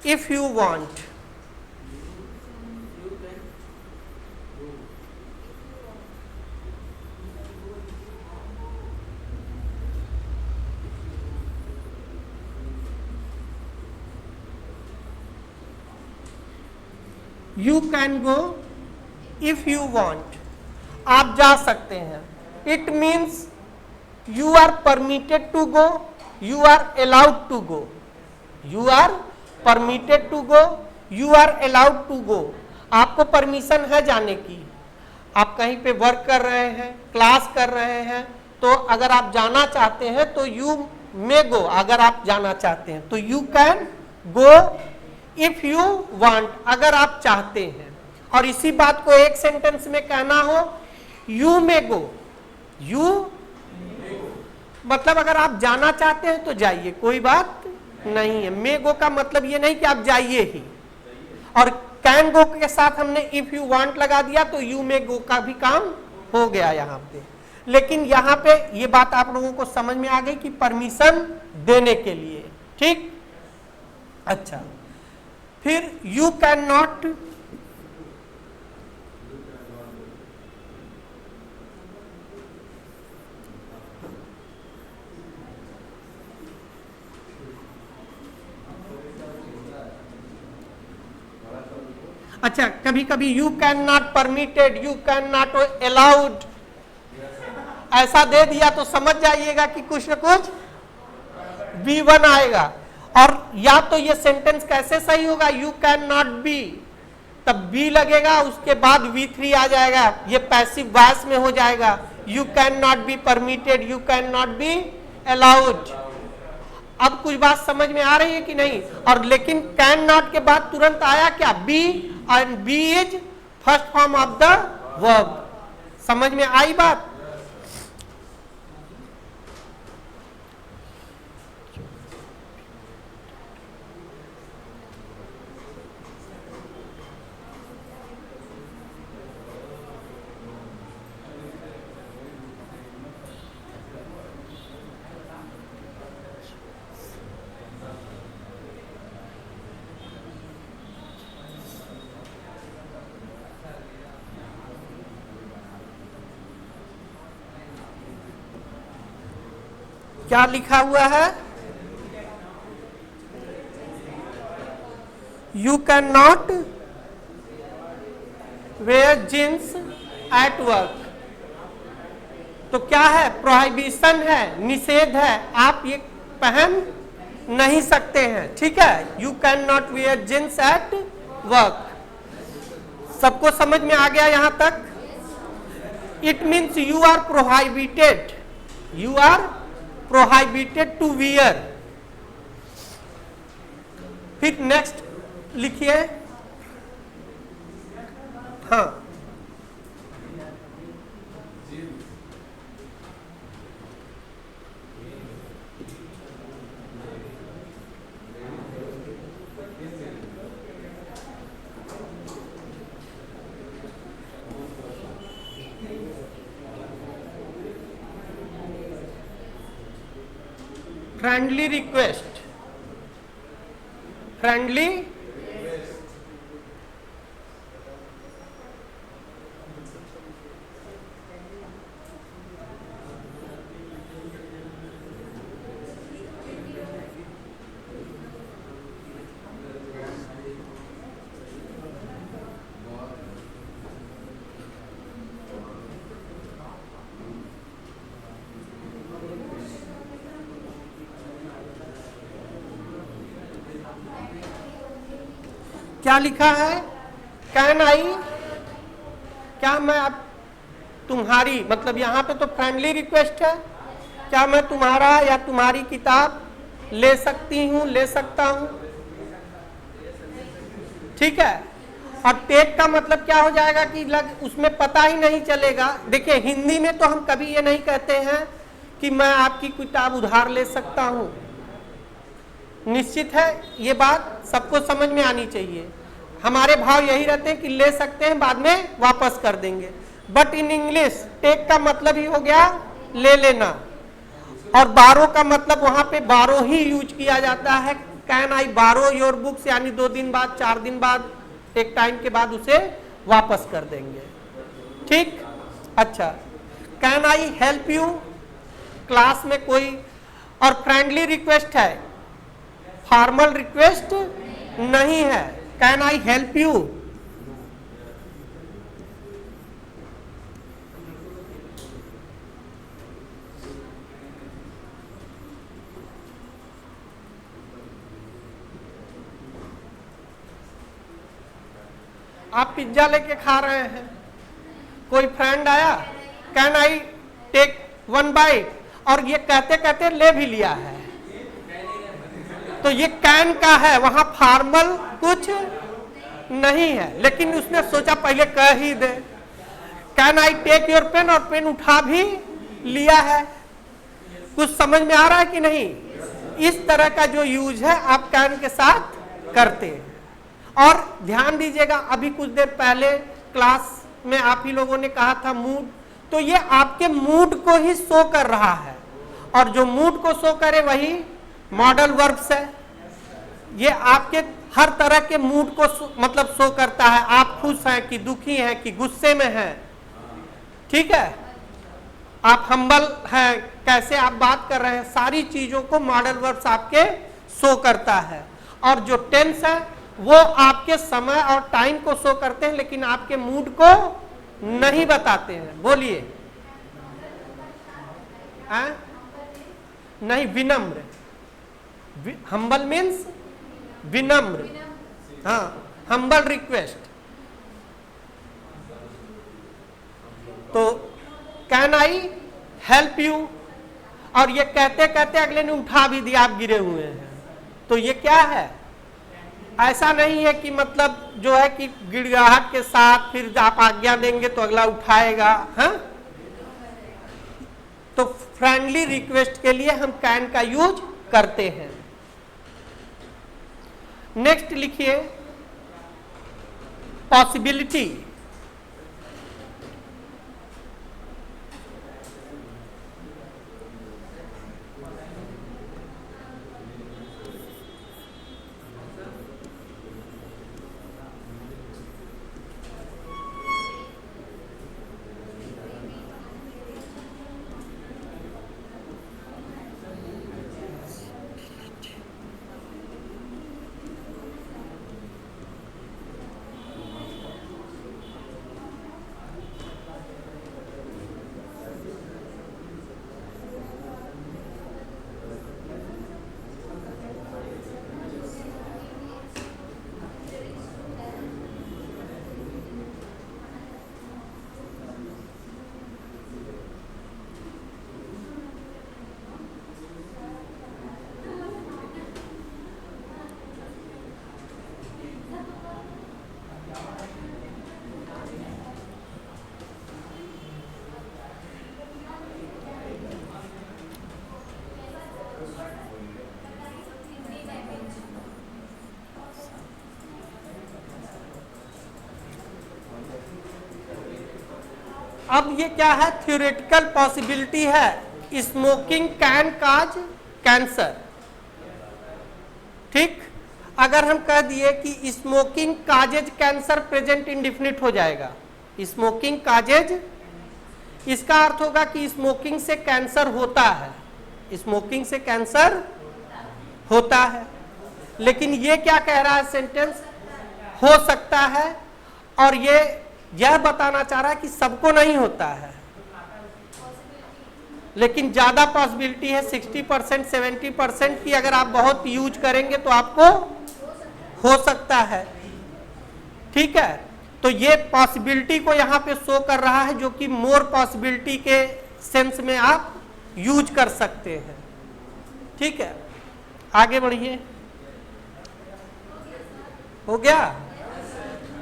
if you want. You can go if you want, आप जा सकते हैं। It means you are permitted to go, you are allowed to go, you are permitted to go, you are allowed to go. आपको परमिशन है जाने की, आप कहीं पे वर्क कर रहे हैं, क्लास कर रहे हैं, तो अगर आप जाना चाहते हैं तो यू मे गो, अगर आप जाना चाहते हैं तो you can go if you want, अगर आप चाहते हैं। और इसी बात को एक सेंटेंस में कहना हो, यू मे गो, यू मतलब अगर आप जाना चाहते हैं तो जाइए, कोई बात नहीं है। मे गो का मतलब ये नहीं कि आप जाइए ही, और कैन गो के साथ हमने इफ यू वांट लगा दिया तो यू मे गो का भी काम हो गया यहाँ पे। लेकिन यहाँ पे ये बात आप लोगों को समझ में आ गई कि परमिशन देने के लिए, ठीक। अच्छा, फिर यू कैन नॉट, अच्छा, कभी कभी you can not permitted, you can not allowed ऐसा दे दिया तो समझ जाइएगा कि कुछ न कुछ V1 आएगा। और या तो ये सेंटेंस कैसे सही होगा, यू कैन नॉट बी, तब बी लगेगा, उसके बाद V3 आ जाएगा, ये पैसिव वॉइस में हो जाएगा, you can not be permitted, you can not be allowed. अब कुछ बात समझ में आ रही है कि नहीं? और लेकिन कैन नॉट के बाद तुरंत आया क्या, be, and be is first form of the verb. समझ में आई बात? क्या लिखा हुआ है? You can not wear jeans at work. तो क्या है? प्रोहिबिशन है, निषेध है, आप ये पहन नहीं सकते हैं। ठीक है, you can not wear jeans at work. सबको समझ में आ गया यहां तक? It means you are prohibited, you are prohibited to wear। फिर नेक्स्ट लिखिए, हाँ, फ्रेंडली रिक्वेस्ट, फ्रेंडली क्या लिखा है? कैन आई, क्या मैं अब तुम्हारी, मतलब यहाँ पे तो फ्रेंडली रिक्वेस्ट है, क्या मैं तुम्हारा या तुम्हारी किताब ले सकती हूँ, ले सकता हूँ? ठीक है। और टेक का मतलब क्या हो जाएगा कि उसमें पता ही नहीं चलेगा। देखिए, हिंदी में तो हम कभी ये नहीं कहते हैं कि मैं आपकी किताब उधार ले सकता हूँ। निश्चित है, ये बात सबको समझ में आनी चाहिए। हमारे भाव यही रहते हैं कि ले सकते हैं, बाद में वापस कर देंगे। बट इन इंग्लिश टेक का मतलब ही हो गया ले लेना, और बारो का मतलब वहां पे बारो ही यूज किया जाता है। कैन आई बारो योर बुक्स, यानी 2 दिन बाद, 4 दिन बाद, एक टाइम के बाद उसे वापस कर देंगे। ठीक, अच्छा। Can I help you, class में कोई, और फ्रेंडली रिक्वेस्ट है, फॉर्मल रिक्वेस्ट नहीं है। कैन आई हेल्प यू, आप पिज्जा लेके खा रहे हैं, कोई फ्रेंड आया, कैन आई टेक 1 बाइट, और ये कहते कहते ले भी लिया है, तो ये कैन का है, वहां फॉर्मल कुछ नहीं है, लेकिन उसने सोचा पहले कह ही दे। Can I take your pen, और पेन उठा भी लिया है। कुछ समझ में आ रहा है कि नहीं? इस तरह का जो यूज है आप कैन के साथ करते हैं। और ध्यान दीजिएगा, अभी कुछ देर पहले क्लास में आप ही लोगों ने कहा था मूड, तो ये आपके मूड को ही शो कर रहा है, और जो मूड को शो करे वही मॉडल वर्ब्स है। ये आपके हर तरह के मूड को मतलब शो करता है, आप खुश हैं कि दुखी हैं कि गुस्से में हैं। ठीक है, आप हम्बल हैं, कैसे आप बात कर रहे हैं, सारी चीजों को मॉडल वर्ब्स आपके शो करता है। और जो टेंस है वो आपके समय और टाइम को शो करते हैं लेकिन आपके मूड को नहीं बताते हैं। बोलिए। नहीं, विनम्र। हम्बल मीन्स विनम्र। हाँ, हम्बल रिक्वेस्ट। तो कैन आई हेल्प यू, और ये कहते कहते अगले ने उठा भी दिया, आप गिरे हुए हैं। तो ये क्या है? ऐसा नहीं है कि मतलब जो है कि गिड़गिड़ाहट के साथ फिर आप आज्ञा देंगे तो अगला उठाएगा। हाँ, तो फ्रेंडली रिक्वेस्ट के लिए हम कैन का यूज करते हैं। नेक्स्ट लिखिए पॉसिबिलिटी। अब ये क्या है? थ्योरेटिकल पॉसिबिलिटी है स्मोकिंग कैन काज कैंसर। ठीक, अगर हम कह दिए कि smoking causes cancer present indefinite हो जाएगा। स्मोकिंग काजेज, इसका अर्थ होगा कि स्मोकिंग से कैंसर होता है, स्मोकिंग से कैंसर होता है। लेकिन ये क्या कह रहा है सेंटेंस? हो सकता है, और ये यह बताना चाह रहा है कि सबको नहीं होता है, लेकिन ज्यादा पॉसिबिलिटी है 60% 70% की। अगर आप बहुत यूज करेंगे तो आपको हो सकता है। ठीक है, तो ये पॉसिबिलिटी को यहां पे शो कर रहा है, जो कि मोर पॉसिबिलिटी के सेंस में आप यूज कर सकते हैं। ठीक है, आगे बढ़िए। हो गया?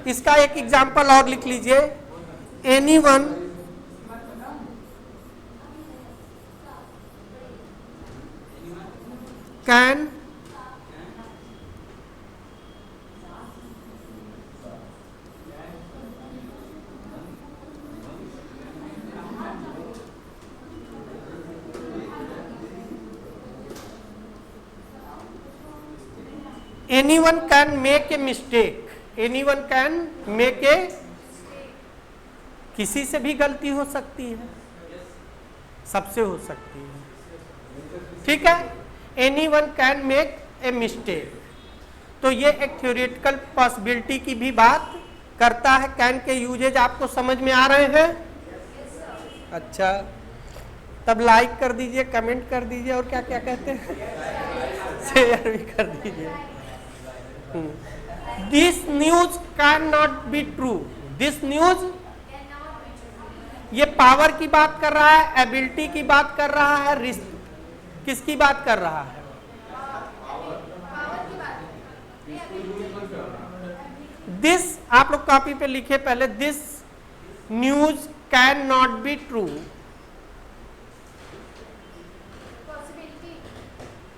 इसका एक एग्जाम्पल और लिख लीजिए। Anyone can anyone can make a mistake, anyone can make a, किसी से भी गलती हो सकती है, सबसे हो सकती है। ठीक है, anyone can make a mistake। तो ये एक थ्योरेटिकल पॉसिबिलिटी की भी बात करता है। कैन के यूजेज आपको समझ में आ रहे हैं? अच्छा, तब लाइक कर दीजिए, कमेंट कर दीजिए, और क्या क्या कहते हैं, शेयर भी कर दीजिए। This news can not be true. This news, ये पावर की बात कर रहा है, एबिलिटी की बात कर रहा है, रिस्क किसकी बात कर रहा है? दिस, आप लोग कॉपी पे लिखे पहले, this news can not be true.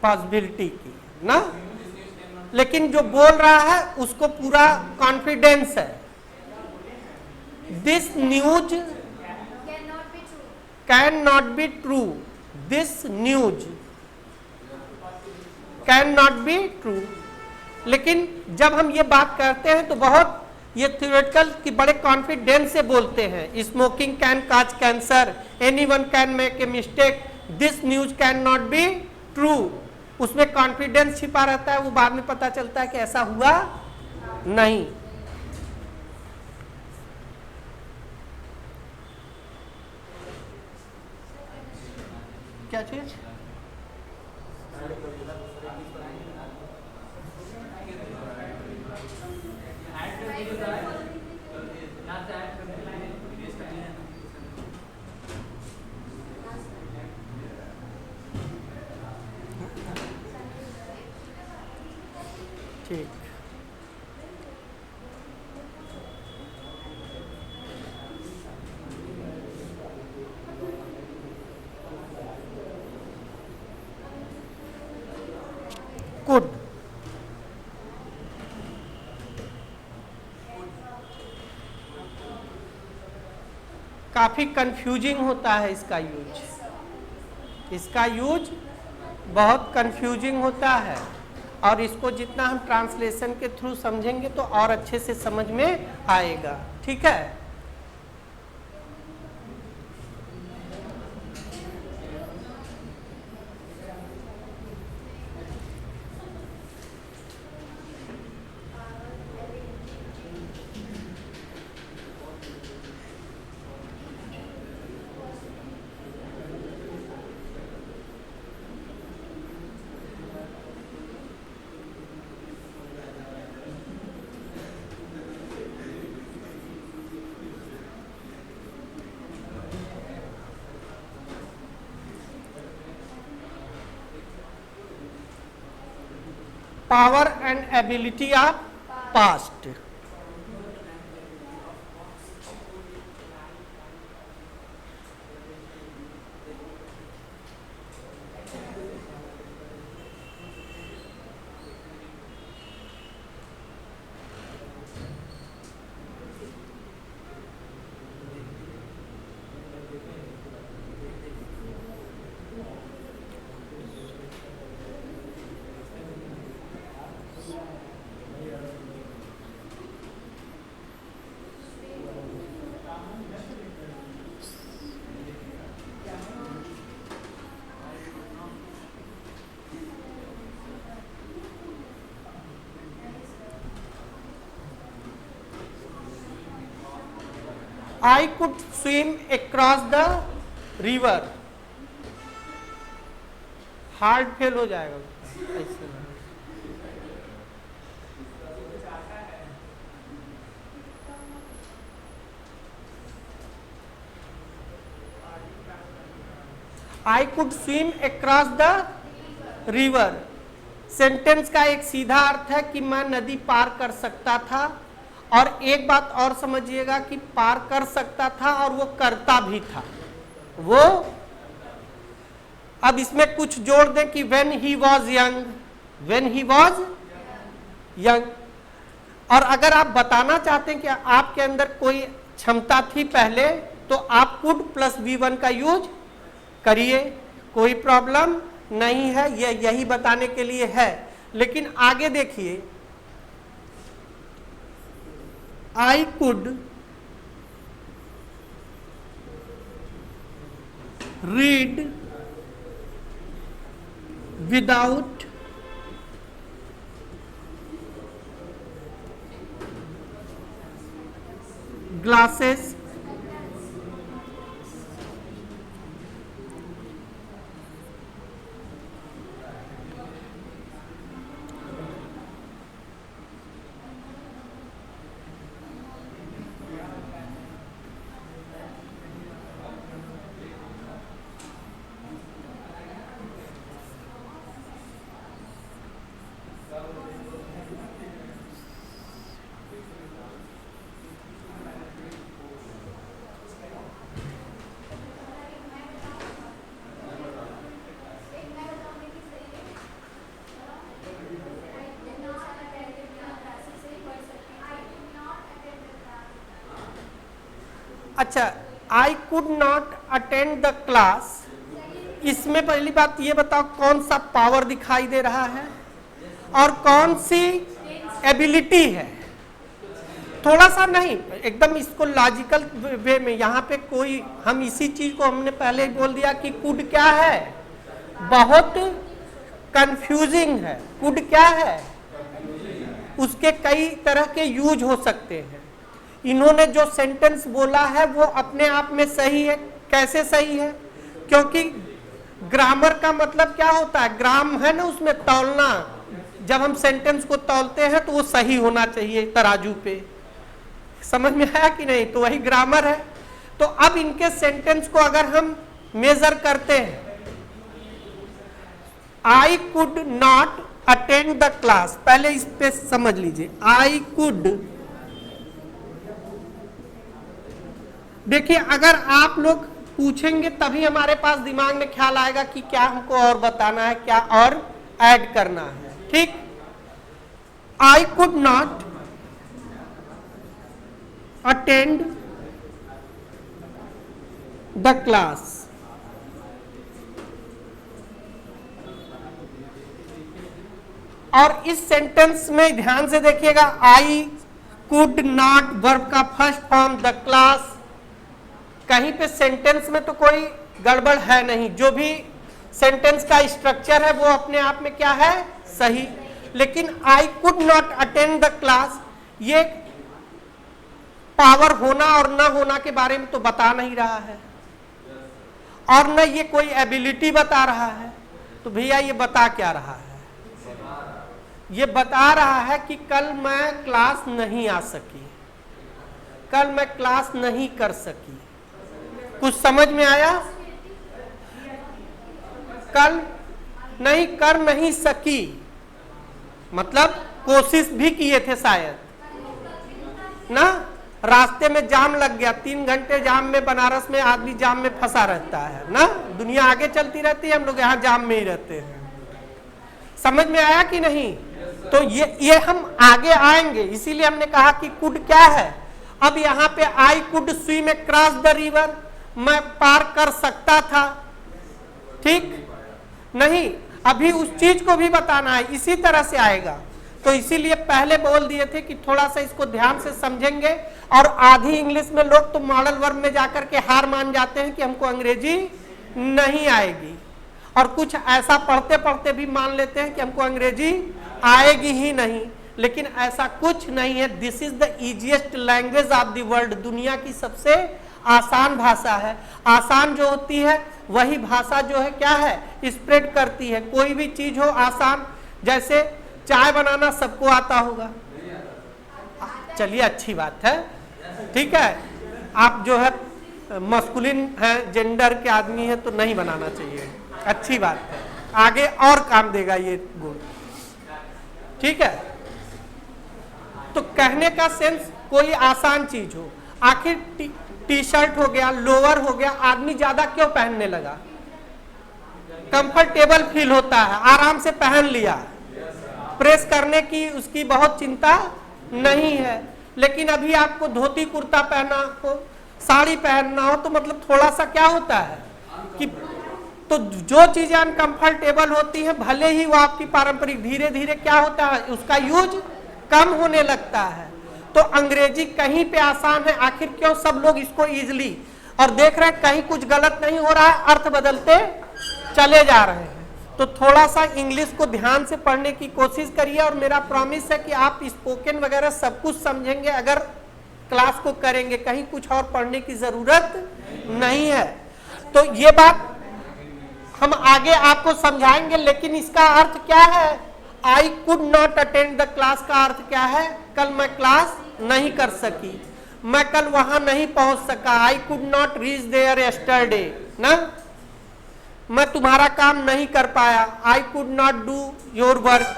Possibility की ना, लेकिन जो बोल रहा है उसको पूरा कॉन्फिडेंस है। This news can not be true. This news can not be true. लेकिन जब हम ये बात करते हैं तो बहुत ये थ्योरेटिकल की बड़े कॉन्फिडेंस से बोलते हैं। Smoking can cause cancer, anyone can make a mistake, this news can not be true. उसमें कॉन्फिडेंस छिपा रहता है, वो बाद में पता चलता है कि ऐसा हुआ नहीं। क्या चीज? ठीक, कुड। काफी कंफ्यूजिंग होता है इसका यूज, इसका यूज बहुत कंफ्यूजिंग होता है, और इसको जितना हम ट्रांसलेशन के थ्रू समझेंगे तो और अच्छे से समझ में आएगा। ठीक है, power and ability of past। I could swim across the river। Hard fail हो जाएगा ऐसे। I could swim across the river। Sentence का एक सीधा अर्थ है कि मैं नदी पार कर सकता था, और एक बात और समझिएगा कि पार कर सकता था और वो करता भी था। वो अब इसमें कुछ जोड़ दें कि when he was young, when he was young। और अगर आप बताना चाहते हैं कि आपके अंदर कोई क्षमता थी पहले, तो आप could प्लस V1 का यूज करिए, कोई प्रॉब्लम नहीं है, यही बताने के लिए है। लेकिन आगे देखिए, I could read without glasses। अच्छा, आई could not attend the class, इसमें पहली बात ये बताओ कौन सा पावर दिखाई दे रहा है और कौन सी एबिलिटी है। थोड़ा सा नहीं, एकदम इसको लॉजिकल वे में, यहाँ पे कोई, हम इसी चीज को हमने पहले ही बोल दिया कि कुड क्या है, बहुत कंफ्यूजिंग है। कुड क्या है, उसके कई तरह के यूज हो सकते हैं। इन्होंने जो सेंटेंस बोला है वो अपने आप में सही है। कैसे सही है? क्योंकि ग्रामर का मतलब क्या होता है? ग्राम है ना, उसमें तौलना। जब हम सेंटेंस को तौलते हैं तो वो सही होना चाहिए तराजू पे। समझ में आया कि नहीं? तो वही ग्रामर है। तो अब इनके सेंटेंस को अगर हम मेजर करते हैं, आई could not attend the class, पहले इस पे समझ लीजिए। आई कुड, देखिए अगर आप लोग पूछेंगे तभी हमारे पास दिमाग में ख्याल आएगा कि क्या हमको और बताना है, क्या और ऐड करना है। ठीक, आई could not attend the class. और इस सेंटेंस में ध्यान से देखिएगा, आई कुड नॉट वर्ब का फर्स्ट फॉर्म, द क्लास। कहीं पे सेंटेंस में तो कोई गड़बड़ है नहीं, जो भी सेंटेंस का स्ट्रक्चर है वो अपने आप में क्या है? सही। लेकिन आई could not attend the class, ये पावर होना और ना होना के बारे में तो बता नहीं रहा है, और न ये कोई एबिलिटी बता रहा है। तो भैया ये बता क्या रहा है? ये बता रहा है कि कल मैं क्लास नहीं आ सकी, कल मैं क्लास नहीं कर सकी। कुछ समझ में आया? कल नहीं कर नहीं सकी मतलब कोशिश भी किए थे शायद ना, रास्ते में जाम लग गया, 3 घंटे जाम में, बनारस में आदमी जाम में फंसा रहता है ना, दुनिया आगे चलती रहती है, हम लोग यहाँ जाम में ही रहते हैं। समझ में आया कि नहीं? तो ये हम आगे आएंगे, इसीलिए हमने कहा कि कुड क्या है। अब यहाँ पे I could swim across the river, मैं पार कर सकता था। ठीक नहीं, अभी उस चीज को भी बताना है, इसी तरह से आएगा। तो इसीलिए पहले बोल दिए थे कि थोड़ा सा इसको ध्यान से समझेंगे। और आधी इंग्लिश में लोग तो मॉडल वर्ब में जाकर के हार मान जाते हैं कि हमको अंग्रेजी नहीं आएगी, और कुछ ऐसा पढ़ते पढ़ते भी मान लेते हैं कि हमको अंग्रेजी आएगी ही नहीं। लेकिन ऐसा कुछ नहीं है। This is the easiest language of the world, दुनिया की सबसे आसान भाषा है। आसान जो होती है वही भाषा जो है क्या है? स्प्रेड करती है। कोई भी चीज हो आसान, जैसे चाय बनाना सबको आता होगा, चलिए अच्छी बात है, ठीक है। आप जो है मस्कुलिन है, जेंडर के आदमी है, तो नहीं बनाना चाहिए, अच्छी बात है, आगे और काम देगा ये गुण, ठीक है। तो कहने का सेंस कोई आसान चीज हो। आखिर टी शर्ट हो गया, लोअर हो गया, आदमी ज्यादा क्यों पहनने लगा? कंफर्टेबल फील होता है, आराम से पहन लिया, प्रेस करने की उसकी बहुत चिंता नहीं है। लेकिन अभी आपको धोती कुर्ता पहना हो, साड़ी पहनना हो, तो मतलब थोड़ा सा क्या होता है कि तो जो चीजें अनकंफर्टेबल होती है, भले ही वो आपकी पारंपरिक, धीरे धीरे क्या होता है उसका यूज कम होने लगता है। तो अंग्रेजी कहीं पे आसान है, आखिर क्यों सब लोग इसको इजीली, और देख रहे हैं कहीं कुछ गलत नहीं हो रहा है, अर्थ बदलते चले जा रहे हैं। तो थोड़ा सा इंग्लिश को ध्यान से पढ़ने की कोशिश करिए, और मेरा प्रॉमिस है कि आप स्पोकन वगैरह सब कुछ समझेंगे अगर क्लास को करेंगे, कहीं कुछ और पढ़ने की जरूरत नहीं है। तो ये बात हम आगे आपको समझाएंगे। लेकिन इसका अर्थ क्या है? आई could not attend the class का अर्थ क्या है? कल मैं क्लास नहीं कर सकी, मैं कल वहां नहीं पहुंच सका। I could not reach there yesterday ना, मैं तुम्हारा काम नहीं कर पाया। I could not do your work.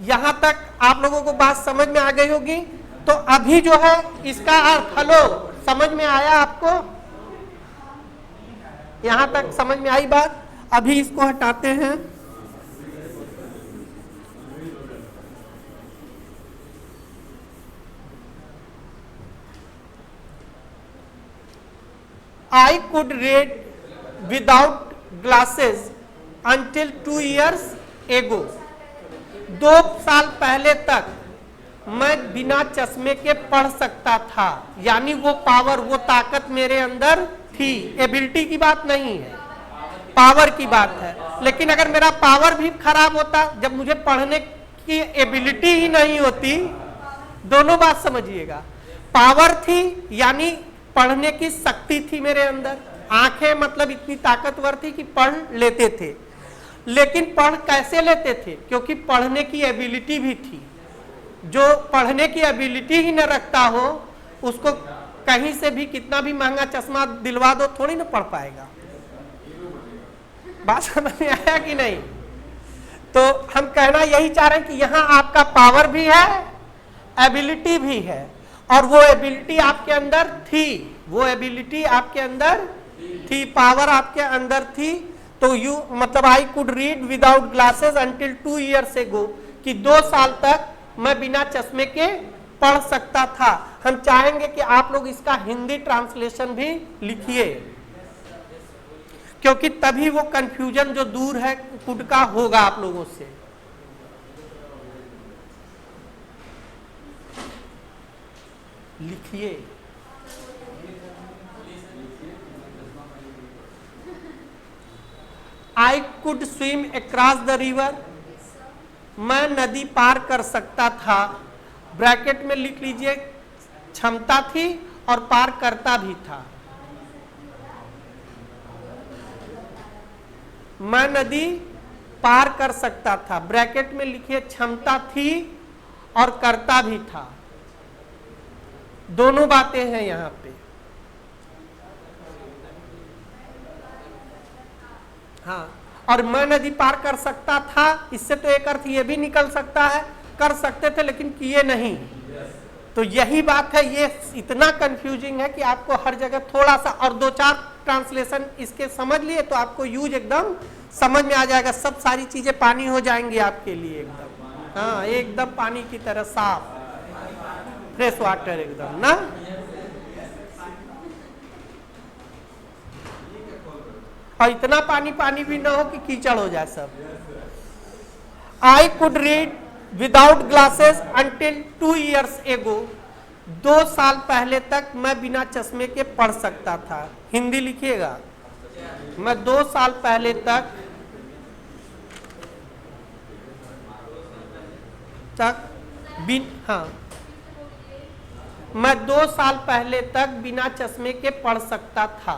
यहां तक आप लोगों को बात समझ में आ गई होगी। तो अभी जो है इसका अर्थ, हेलो, समझ में आया आपको? यहां तक समझ में आई बात? अभी इसको हटाते हैं। I could read without glasses until 2 years ago. 2 साल पहले तक मैं बिना चश्मे के पढ़ सकता था, यानी वो पावर, वो ताकत मेरे अंदर थी। एबिलिटी की बात नहीं है, पावर की बात है। लेकिन अगर मेरा पावर भी खराब होता, जब मुझे पढ़ने की एबिलिटी ही नहीं होती, दोनों बात समझिएगा। पावर थी यानी पढ़ने की शक्ति थी मेरे अंदर, आंखें मतलब इतनी ताकतवर थी कि पढ़ लेते थे। लेकिन पढ़ कैसे लेते थे? क्योंकि पढ़ने की एबिलिटी भी थी। जो पढ़ने की एबिलिटी ही न रखता हो उसको कहीं से भी कितना भी महंगा चश्मा दिलवा दो थोड़ी ना पढ़ पाएगा। बात समझ में आया कि नहीं? तो हम कहना यही चाह रहे हैं कि यहां आपका पावर भी है, एबिलिटी भी है, और वो एबिलिटी आपके अंदर थी, वो एबिलिटी आपके अंदर थी, पावर आपके अंदर थी। तो यू मतलब आई could read without glasses until 2 years ago, कि 2 साल तक मैं बिना चश्मे के पढ़ सकता था। हम चाहेंगे कि आप लोग इसका हिंदी ट्रांसलेशन भी लिखिए, क्योंकि तभी वो कंफ्यूजन जो दूर है कुड का होगा आप लोगों से। लिखिए। I could swim across the river, मैं नदी पार कर सकता था। ब्रैकेट में लिख लीजिए, क्षमता थी और पार करता भी था। मैं नदी पार कर सकता था, ब्रैकेट में लिखिए क्षमता थी और करता भी था। दोनों बातें हैं यहां पे। हाँ, और मैं नदी पार कर सकता था, इससे तो एक अर्थ ये भी निकल सकता है कर सकते थे लेकिन किए नहीं। तो यही बात है, ये इतना कंफ्यूजिंग है कि आपको हर जगह थोड़ा सा और 2-4 ट्रांसलेशन इसके समझ लिए तो आपको यूज एकदम समझ में आ जाएगा। सब सारी चीजें पानी हो जाएंगी आपके लिए एकदम। हाँ, एकदम पानी की तरह साफ, फ्रेश वाटर एकदम ना। और इतना पानी पानी भी ना हो कि कीचड़ हो जाए सब। आई could read without glasses until 2 years ago, 2 साल पहले तक मैं बिना चश्मे के पढ़ सकता था। हिंदी लिखिएगा, मैं 2 साल पहले तक हाँ, मैं 2 साल पहले तक बिना चश्मे के पढ़ सकता था।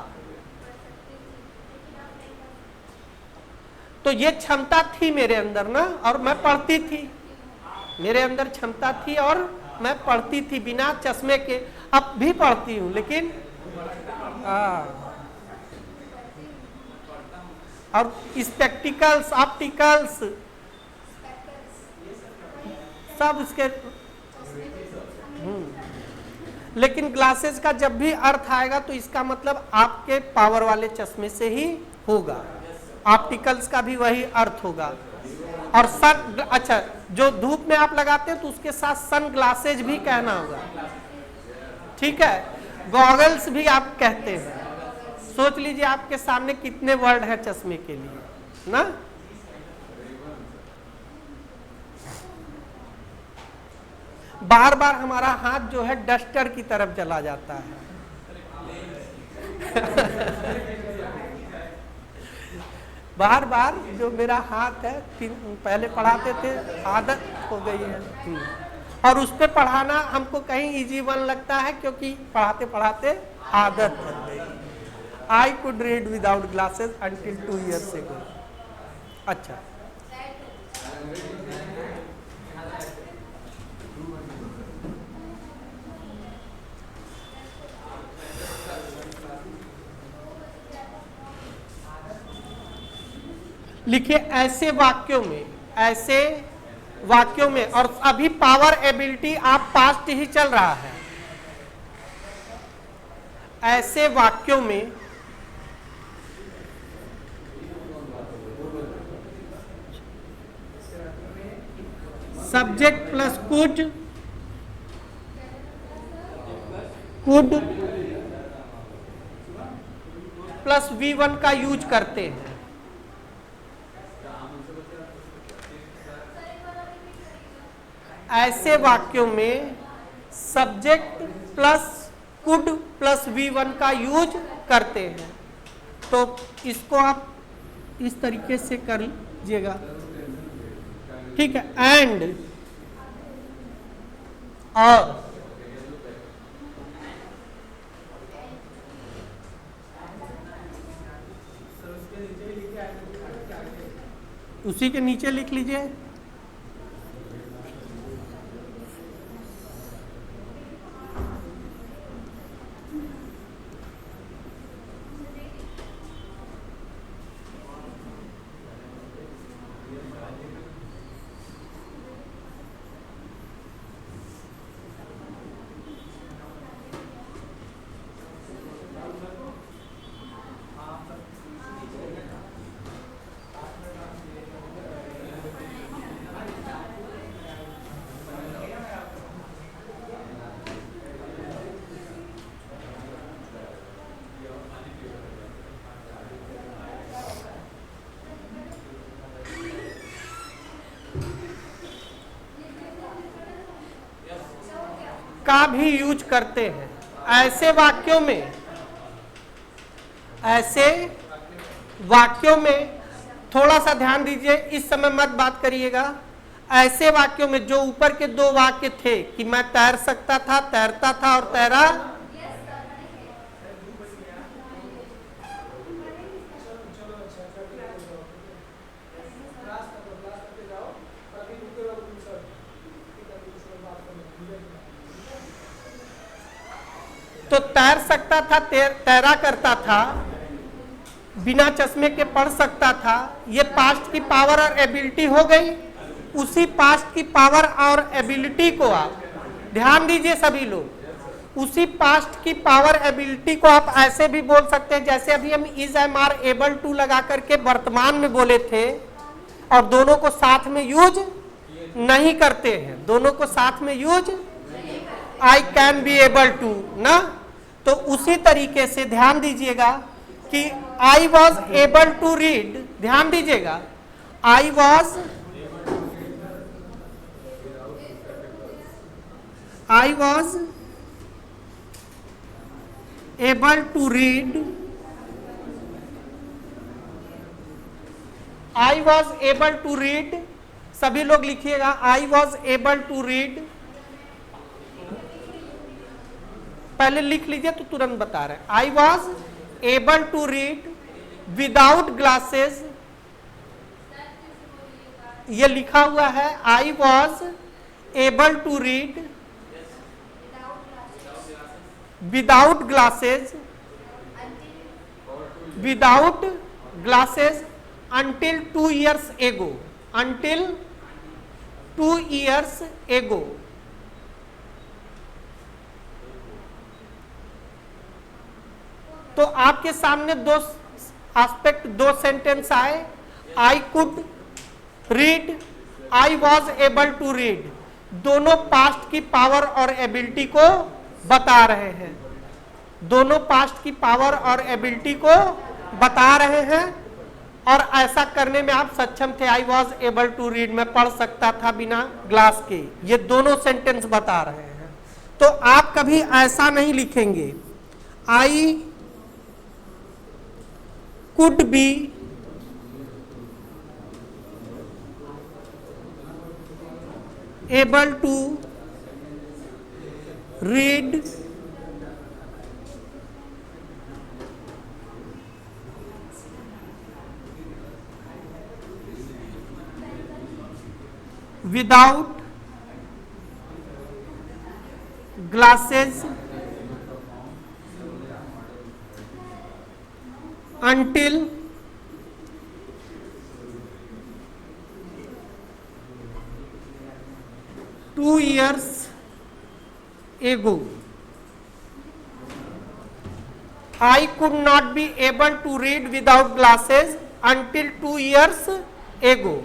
तो ये क्षमता थी मेरे अंदर ना, और मैं पढ़ती थी, मेरे अंदर क्षमता थी और मैं पढ़ती थी बिना चश्मे के। अब भी पढ़ती हूं लेकिन और स्पेक्टिकल्स, ऑप्टिकल्स सब उसके लेकिन ग्लासेस का जब भी अर्थ आएगा तो इसका मतलब आपके पावर वाले चश्मे से ही होगा। ऑप्टिकल्स का भी वही अर्थ होगा। और सन, अच्छा, जो धूप में आप लगाते हैं तो उसके साथ सन ग्लासेज भी कहना होगा, ठीक है। गॉगल्स भी आप कहते हैं। सोच लीजिए आपके सामने कितने वर्ड हैं चश्मे के लिए ना। बार बार हमारा हाथ जो है डस्टर की तरफ चला जाता है। बार बार जो मेरा हाथ है, पहले पढ़ाते थे, आदत हो गई है। और उस पर पढ़ाना हमको कहीं इजी वन लगता है क्योंकि पढ़ाते पढ़ाते आदत बन गई। आई could read without glasses until 2 years ago। अच्छा, लिखिए ऐसे वाक्यों में, और अभी पावर एबिलिटी आप पास्ट ही चल रहा है। ऐसे वाक्यों में subject plus could plus V1 का यूज करते हैं। ऐसे वाक्यों में subject plus could plus V1 का यूज करते हैं। तो इसको आप इस तरीके से कर लीजिएगा। ठीक है, एंड और उसी के नीचे लिख लीजिए। का भी यूज करते हैं ऐसे वाक्यों में। ऐसे वाक्यों में थोड़ा सा ध्यान दीजिए, इस समय मत बात करिएगा। ऐसे वाक्यों में जो ऊपर के दो वाक्य थे कि मैं तैर सकता था, तैरता था और तैरा, तो तैर सकता था, तैरा करता था, बिना चश्मे के पढ़ सकता था, ये पास्ट की पावर और एबिलिटी हो गई। उसी पास्ट की पावर और एबिलिटी को आप ध्यान दीजिए सभी लोग, उसी पास्ट की पावर एबिलिटी को आप ऐसे भी बोल सकते हैं जैसे अभी हम is am are able to लगा करके वर्तमान में बोले थे, और दोनों को साथ में यूज नहीं करते हैं, दोनों को साथ में use I can be able to ना। तो उसी तरीके से ध्यान दीजिएगा कि I was able to read, ध्यान दीजिएगा, I was able to read, I was able to read, सभी लोग लिखिएगा I was able to read. पहले लिख लीजिए तो तुरंत बता रहे हैं। I was able to read without glasses, ये लिखा हुआ है I was able to read without glasses, without glasses until 2 years ago, until 2 years ago। तो आपके सामने दो एस्पेक्ट, दो सेंटेंस आए, I could read, I was able to read, दोनों पास्ट की पावर और एबिलिटी को बता रहे हैं, दोनों पास्ट की पावर और एबिलिटी को बता रहे हैं, और ऐसा करने में आप सक्षम थे। I was able to read, मैं पढ़ सकता था बिना ग्लास के, ये दोनों सेंटेंस बता रहे हैं। तो आप कभी ऐसा नहीं लिखेंगे I could be able to read without glasses until 2 years ago। I could not be able to read without glasses until 2 years ago।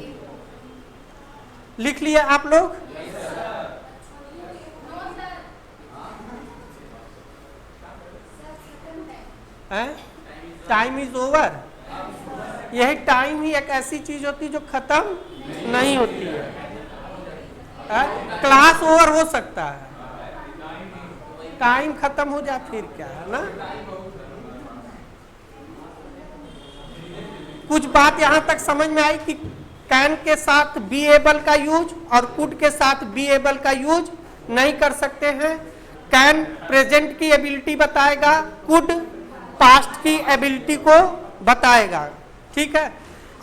लिख लिया आप लोग? Time is over. यही टाइम ही एक ऐसी चीज होती है जो खत्म नहीं होती है। क्लास ओवर हो सकता है, टाइम खत्म हो जाए फिर क्या है ना। कुछ बात यहां तक समझ में आई कि कैन के साथ बी एबल का यूज और कुड के साथ बी एबल का यूज नहीं कर सकते हैं। कैन प्रेजेंट की एबिलिटी बताएगा, कुड पास्ट की एबिलिटी को बताएगा। ठीक है,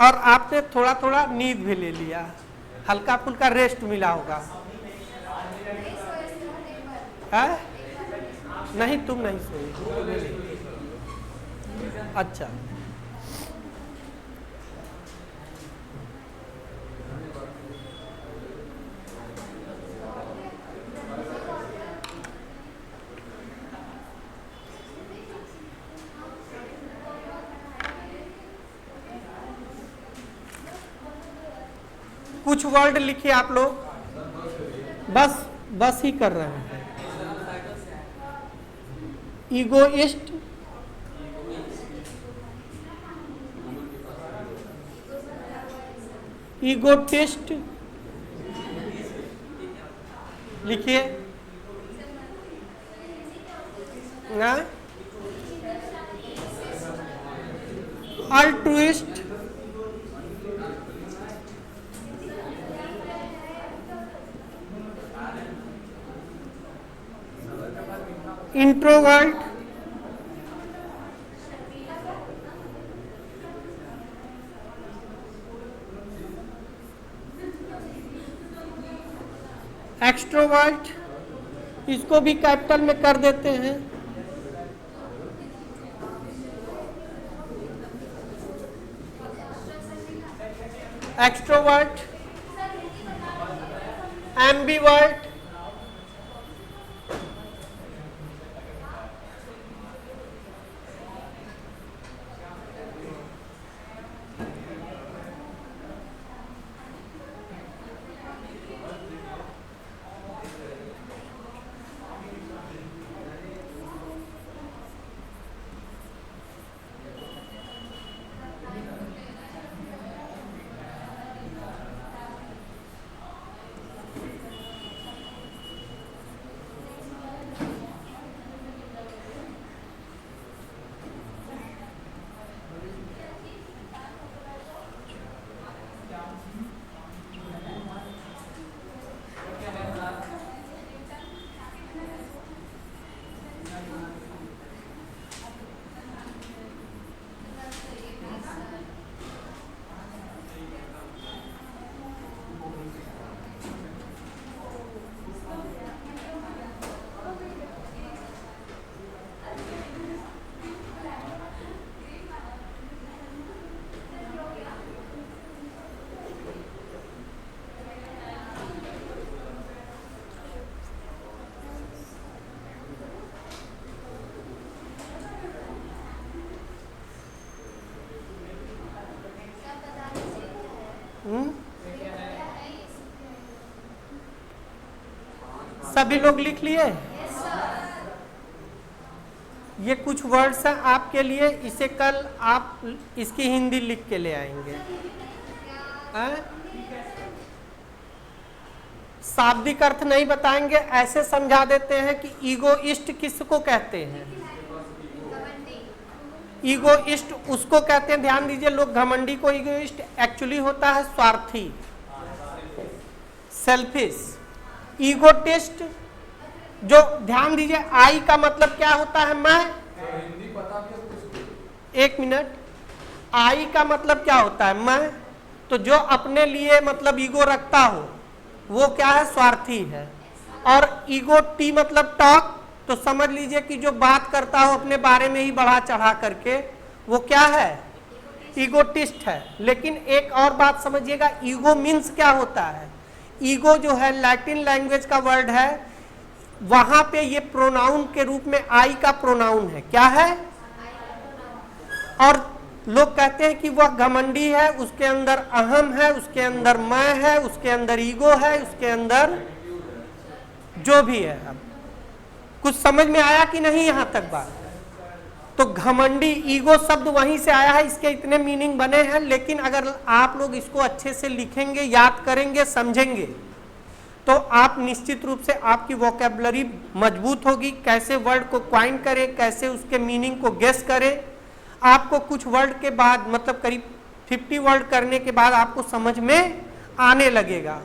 और आपने थोड़ा थोड़ा नींद भी ले लिया, हल्का फुल्का रेस्ट मिला होगा। है? नहीं, तुम नहीं सोई। अच्छा, कुछ वर्ड लिखिए आप लोग, बस ही कर रहे हैं। ईगोइस्ट, ईगोटिस्ट लिखिए ना, अल्ट्रुइस्ट, इंट्रोवर्ट, एक्सट्रोवर्ट, इसको भी कैपिटल में कर देते हैं। एक्सट्रोवर्ट, एम्बिवर्ट, सभी लोग लिख लिए? ये कुछ वर्ड्स हैं आपके लिए, इसे कल आप इसकी हिंदी लिख के ले आएंगे। शाब्दिक अर्थ नहीं बताएंगे, ऐसे समझा देते हैं कि ईगोइस्ट किसको कहते हैं। ईगोइस्ट उसको कहते हैं, ध्यान दीजिए लोग, घमंडी को ईगोइस्ट एक्चुअली होता है स्वार्थी, सेल्फिश। ईगोटिस्ट, जो ध्यान दीजिए आई का मतलब क्या होता है, मैं। एक मिनट, आई का मतलब क्या होता है, मैं। तो जो अपने लिए मतलब ईगो रखता हो वो क्या है, स्वार्थी है। और ईगो टी मतलब टॉक, तो समझ लीजिए कि जो बात करता हो अपने बारे में ही बढ़ा चढ़ा करके, वो क्या है, ईगोटिस्ट है। लेकिन एक और बात समझिएगा, ईगो मीन्स क्या होता है। ईगो जो है लैटिन लैंग्वेज का वर्ड है, वहां पे ये प्रोनाउन के रूप में आई का प्रोनाउन है। क्या है? और लोग कहते हैं कि वह घमंडी है, उसके अंदर अहम है, उसके अंदर मैं है, उसके अंदर ईगो है, उसके अंदर जो भी है। अब कुछ समझ में आया कि नहीं यहां तक बात? तो घमंडी, ईगो शब्द वहीं से आया है, इसके इतने मीनिंग बने हैं। लेकिन अगर आप लोग इसको अच्छे से लिखेंगे, याद करेंगे, समझेंगे, तो आप निश्चित रूप से आपकी वोकैबुलरी मजबूत होगी। कैसे वर्ड को क्वाइन करें, कैसे उसके मीनिंग को गेस करें। आपको कुछ वर्ड के बाद मतलब करीब 50 वर्ड करने के बाद आपको समझ में आने लगेगा।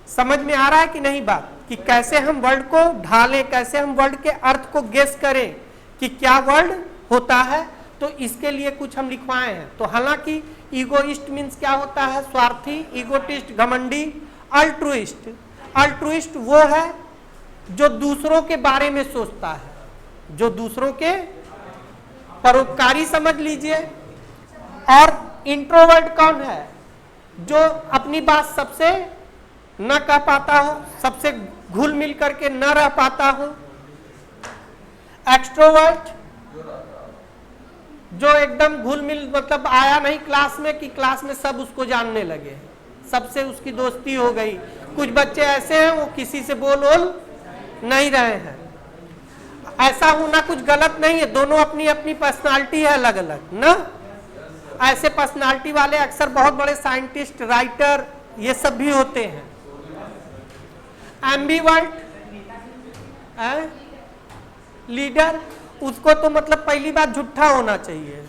समझ में आ रहा है कि नहीं बात, कि कैसे हम वर्ड को ढालें, कैसे हम वर्ड के अर्थ को गेस करें कि क्या वर्ड होता है। तो इसके लिए कुछ हम लिखवाए हैं। तो हालांकि ईगोइस्ट मीन्स क्या होता है, स्वार्थी, ईगोटिस्ट घमंडी, अल्ट्रुइस्ट, अल्ट्रुइस्ट वो है जो दूसरों के बारे में सोचता है, जो दूसरों के परोपकारी समझ लीजिए। और इंट्रोवर्ट कौन है, जो अपनी बात सबसे न कह पाता हो, सबसे घुल मिल करके न रह पाता हो। एक्सट्रोवर्ट जो एकदम घुल मिल, मतलब आया नहीं क्लास में कि क्लास में सब उसको जानने लगे, सबसे उसकी दोस्ती हो गई। कुछ बच्चे ऐसे हैं वो किसी से बोल नहीं रहे हैं। ऐसा होना कुछ गलत नहीं है, दोनों अपनी अपनी पर्सनालिटी है अलग अलग ना। ऐसे पर्सनालिटी वाले अक्सर बहुत बड़े साइंटिस्ट, राइटर, ये सब भी होते हैं। एम्बिवर्ट लीडर, उसको तो मतलब पहली बात झूठा होना चाहिए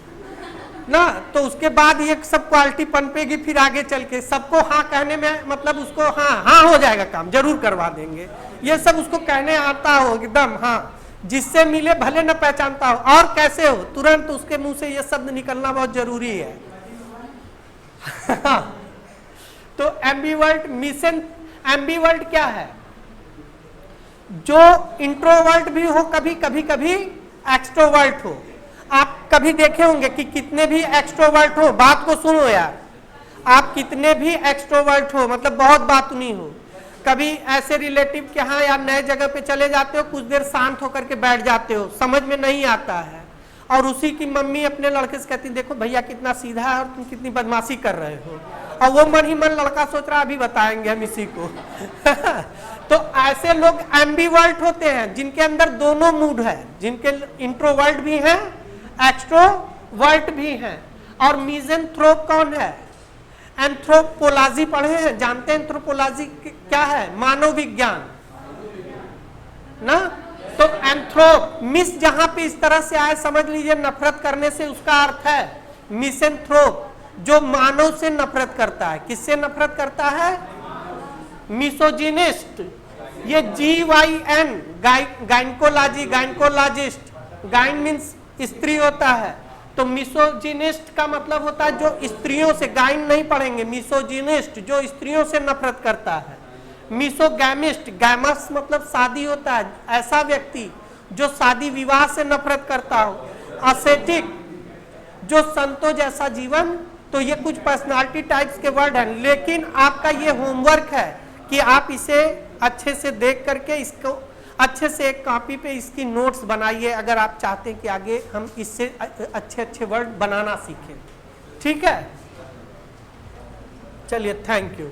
ना, तो उसके बाद ये सब क्वालिटी पनपेगी, फिर आगे चल के सबको हाँ कहने में, मतलब उसको हाँ हाँ हो जाएगा, काम जरूर करवा देंगे, ये सब उसको कहने आता हो एकदम। हाँ, जिससे मिले भले न पहचानता हो और कैसे हो, तुरंत उसके मुंह से ये शब्द निकलना बहुत जरूरी है। तो एम्बिवर्ट, मिशन एम्बिवर्ट क्या है, जो इंट्रोवर्ट भी हो, कभी कभी कभी एक्सट्रोवर्ट हो। आप कभी देखे होंगे कि कितने भी एक्सट्रोवर्ट हो, बात को सुनो यार, आप कितने भी एक्सट्रोवर्ट हो, मतलब बहुत बातूनी हो, कभी ऐसे रिलेटिव के यहाँ या नए जगह पे चले जाते हो, कुछ देर शांत होकर के बैठ जाते हो, समझ में नहीं आता है, और उसी की मम्मी अपने लड़के से कहती देखो भैया कितना सीधा है और तुम कितनी बदमाशी कर रहे हो, और वो मन ही मन लड़का सोच रहा अभी बताएंगे हम इसी को। तो ऐसे लोग एम्बिवर्ट होते हैं, जिनके अंदर दोनों मूड है, जिनके इंट्रोवर्ट भी हैं, एक्सट्रोवर्ट भी हैं। और मिज़ेंथ्रोप कौन है, एंथ्रोपोलॉजी पढ़े हैं, जानते हैं एंथ्रोपोलॉजी क्या है, मानव विज्ञान ना। तो एंथ्रोप, मिस जहां पे इस तरह से आए समझ लीजिए नफरत करने से, उसका अर्थ है मिसेंथ्रोप, जो मानव से नफरत करता है। किससे नफरत करता है, मिसोजिनिस्ट, ये GYN, गायनकोलॉजी, गायनकोलॉजिस्ट, गायन मीन्स स्त्री होता है, तो मिसोजिनिस्ट का मतलब होता है जो स्त्रियों से, गायन नहीं पढ़ेंगे, मिसोजिनिस्ट जो स्त्रियों से नफरत करता है। मिसोगैमिस्ट, गैमस मतलब शादी होता है, ऐसा व्यक्ति जो शादी विवाह से नफरत करता हो। असेटिक, जो संतों जैसा जीवन। तो ये कुछ पर्सनालिटी टाइप्स के वर्ड हैं, लेकिन आपका ये होमवर्क है कि आप इसे अच्छे से देख करके इसको अच्छे से एक कॉपी पे इसकी नोट्स बनाइए, अगर आप चाहते हैं कि आगे हम इससे अच्छे अच्छे वर्ड बनाना सीखें। ठीक है, चलिए, थैंक यू।